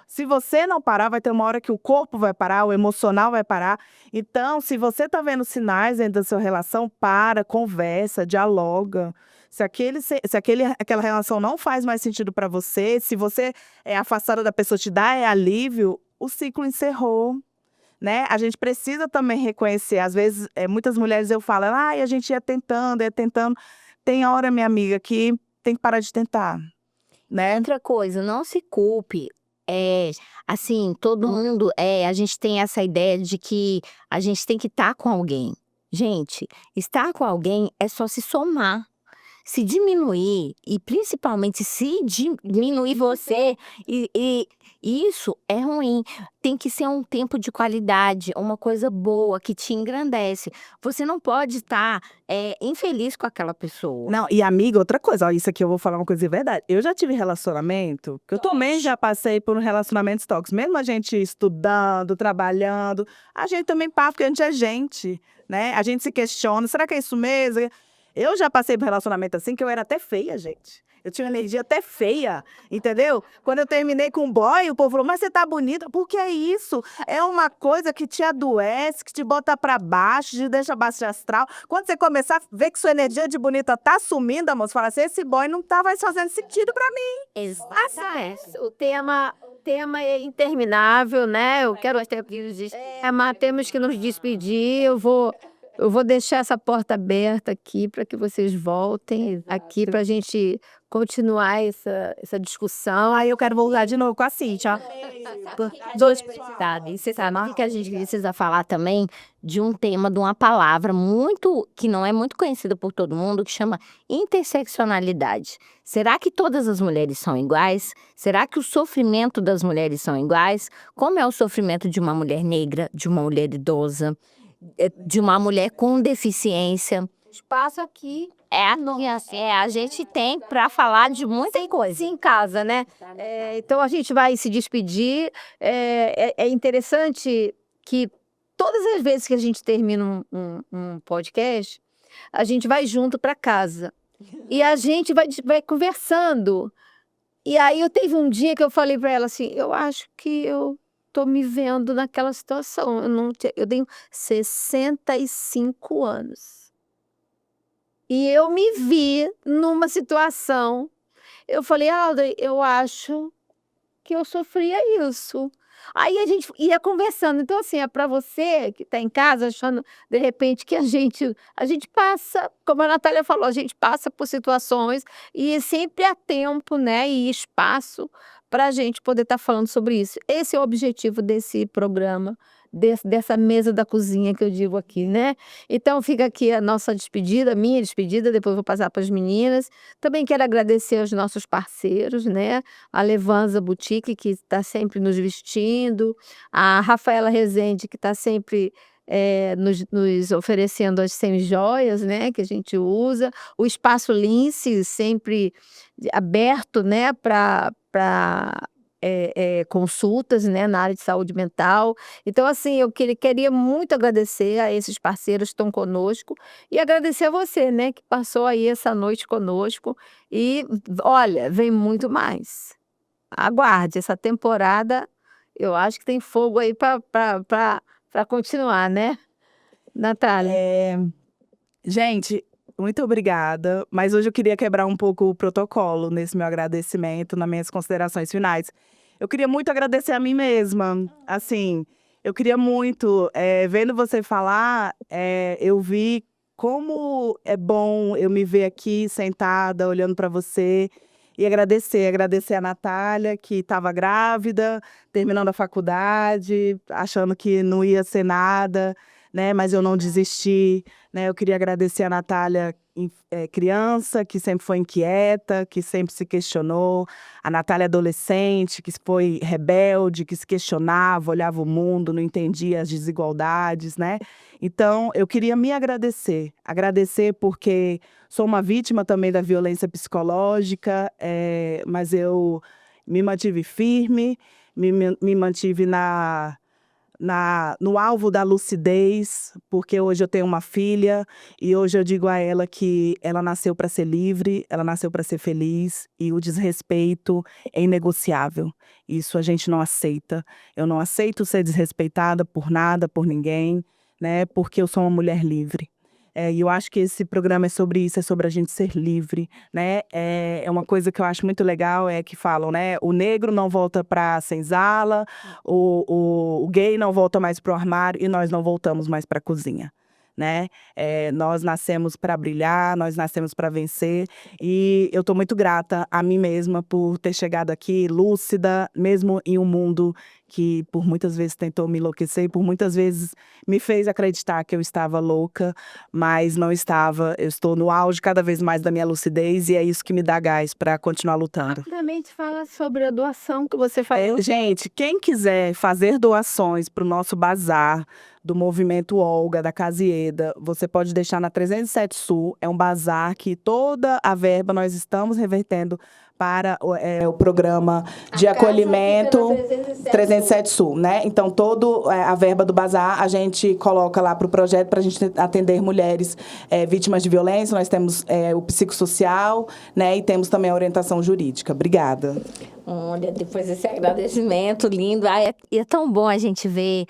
Speaker 3: Se você não parar, vai ter uma hora que o corpo vai parar, o emocional vai parar. Então, se você está vendo sinais dentro da sua relação, para, conversa, dialoga. Se aquela relação não faz mais sentido para você, se você é afastada da pessoa, te dá alívio, o ciclo encerrou, né? A gente precisa também reconhecer. Às vezes, muitas mulheres eu falo, a gente ia tentando, ia tentando. Tem hora, minha amiga, que tem que parar de tentar, né?
Speaker 4: Outra coisa, não se culpe. Assim, todo mundo, a gente tem essa ideia de que a gente tem que estar com alguém. Gente, estar com alguém é só se somar. Se diminuir, e principalmente se diminuir você, e isso é ruim. Tem que ser um tempo de qualidade, uma coisa boa, que te engrandece. Você não pode estar infeliz com aquela pessoa.
Speaker 3: Não, e amiga, outra coisa, ó, isso aqui eu vou falar uma coisa de verdade. Eu já tive relacionamento, que eu também já passei por relacionamentos tóxicos. Mesmo a gente estudando, trabalhando, a gente também passa, porque a gente é gente, né? A gente se questiona, será que é isso mesmo? Eu já passei por relacionamento assim, que eu era até feia, gente. Eu tinha uma energia até feia, entendeu? Quando eu terminei com um boy, o povo falou, mas você tá bonita. Porque é isso, é uma coisa que te adoece, que te bota pra baixo, te deixa baixo astral. Quando você começar a ver que sua energia de bonita tá sumindo, amor, você fala assim, esse boy não tá mais fazendo sentido pra mim.
Speaker 1: Exatamente. O tema é interminável, né? Eu quero até mas temos que nos despedir. Eu vou deixar essa porta aberta aqui para que vocês voltem aqui para a gente
Speaker 2: continuar essa discussão.
Speaker 3: Aí eu quero voltar de novo com a Cíntia.
Speaker 4: Dois precisados. E você sabe que a gente precisa falar também de um tema, de uma palavra que não é muito conhecida por todo mundo, que chama interseccionalidade. Será que todas as mulheres são iguais? Será que o sofrimento das mulheres são iguais? Como é o sofrimento de uma mulher negra, de uma mulher idosa, de uma mulher com deficiência?
Speaker 2: Espaço aqui
Speaker 4: A gente tem para falar de muita coisa.
Speaker 2: em casa, né? Então a gente vai se despedir. É interessante que todas as vezes que a gente termina um podcast, a gente vai junto para casa. E a gente vai conversando. E aí eu teve um dia que eu falei para ela assim, eu acho que eu tô me vendo naquela situação. Eu tenho 65 anos. E eu me vi numa situação. Eu falei, Audrey, eu acho que eu sofria isso. Aí a gente ia conversando. Então, assim, é para você que está em casa achando, de repente, que a gente passa, como a Natália falou, a gente passa por situações e sempre há tempo, né, e espaço para a gente poder estar falando sobre isso. Esse é o objetivo desse programa, dessa mesa da cozinha que eu digo aqui, né? Então, fica aqui a nossa despedida, a minha despedida, depois vou passar para as meninas. Também quero agradecer aos nossos parceiros, né? A Levanza Boutique, que está sempre nos vestindo, a Rafaela Rezende, que está sempre nos oferecendo as semijoias, né, que a gente usa, o Espaço Lince, sempre aberto, né, para consultas, né, na área de saúde mental. Então, assim, eu queria muito agradecer a esses parceiros que estão conosco e agradecer a você, né, que passou aí essa noite conosco. E, olha, vem muito mais. Aguarde, essa temporada, eu acho que tem fogo aí para continuar, né, Natália?
Speaker 3: Gente, muito obrigada. Mas hoje eu queria quebrar um pouco o protocolo nesse meu agradecimento, nas minhas considerações finais. Eu queria muito agradecer a mim mesma. Assim, eu queria muito, vendo você falar, eu vi como é bom eu me ver aqui sentada, olhando para você e agradecer a Natália, que estava grávida, terminando a faculdade, achando que não ia ser nada, né? Mas eu não desisti, né? Eu queria agradecer a Natália, criança, que sempre foi inquieta, que sempre se questionou, a Natália adolescente, que foi rebelde, que se questionava, olhava o mundo, não entendia as desigualdades, né? Então, eu queria me agradecer porque sou uma vítima também da violência psicológica, mas eu me mantive firme, me mantive no alvo da lucidez, porque hoje eu tenho uma filha e hoje eu digo a ela que ela nasceu para ser livre, ela nasceu para ser feliz e o desrespeito é inegociável. Isso a gente não aceita. Eu não aceito ser desrespeitada por nada, por ninguém, né? Porque eu sou uma mulher livre. E eu acho que esse programa é sobre isso, é sobre a gente ser livre, né? É uma coisa que eu acho muito legal, que falam, né? O negro não volta para a senzala, o gay não volta mais para o armário e nós não voltamos mais para a cozinha, né? Nós nascemos para brilhar, nós nascemos para vencer e eu estou muito grata a mim mesma por ter chegado aqui lúcida, mesmo em um mundo que por muitas vezes tentou me enlouquecer e por muitas vezes me fez acreditar que eu estava louca, mas não estava. Eu estou no auge cada vez mais da minha lucidez e é isso que me dá gás para continuar lutando.
Speaker 2: Rapidamente fala sobre a doação que você falou.
Speaker 3: Gente, quem quiser fazer doações para o nosso bazar do Movimento Olga, da Casieda, você pode deixar na 307 Sul. É um bazar que toda a verba nós estamos revertendo para o programa de acolhimento 307 Sul, né? Então, toda a verba do bazar a gente coloca lá para o projeto para a gente atender mulheres vítimas de violência. Nós temos o psicossocial, né? E temos também a orientação jurídica. Obrigada.
Speaker 4: Olha, depois desse agradecimento lindo, é tão bom a gente ver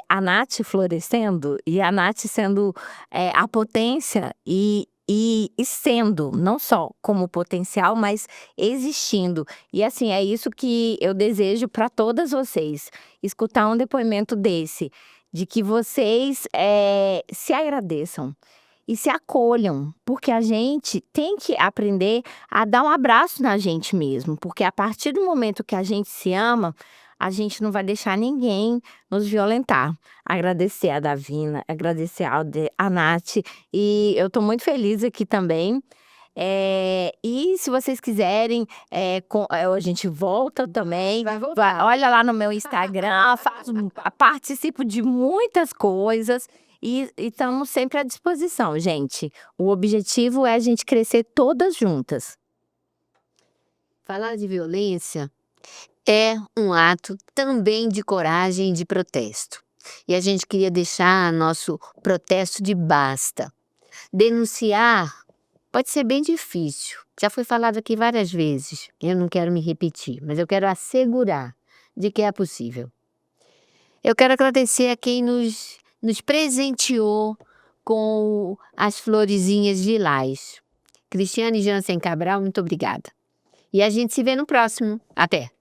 Speaker 4: a Nath florescendo e a Nath sendo a potência e sendo, não só como potencial, mas existindo. E assim, é isso que eu desejo para todas vocês. Escutar um depoimento desse, de que vocês se agradeçam. e se acolham, porque a gente tem que aprender a dar um abraço na gente mesmo, porque a partir do momento que a gente se ama, a gente não vai deixar ninguém nos violentar. Agradecer a Davina, agradecer a Nath, e eu estou muito feliz aqui também. E se vocês quiserem, a gente volta também. Olha lá no meu Instagram, participo de muitas coisas e estamos sempre à disposição, gente. O objetivo é a gente crescer todas juntas.
Speaker 1: Falar de violência é um ato também de coragem e de protesto. E a gente queria deixar nosso protesto de basta. Denunciar pode ser bem difícil. Já foi falado aqui várias vezes. Eu não quero me repetir, mas eu quero assegurar de que é possível. Eu quero agradecer a quem nos presenteou com as florezinhas de lilás. Cristiane Jansen Cabral, muito obrigada. E a gente se vê no próximo. Até!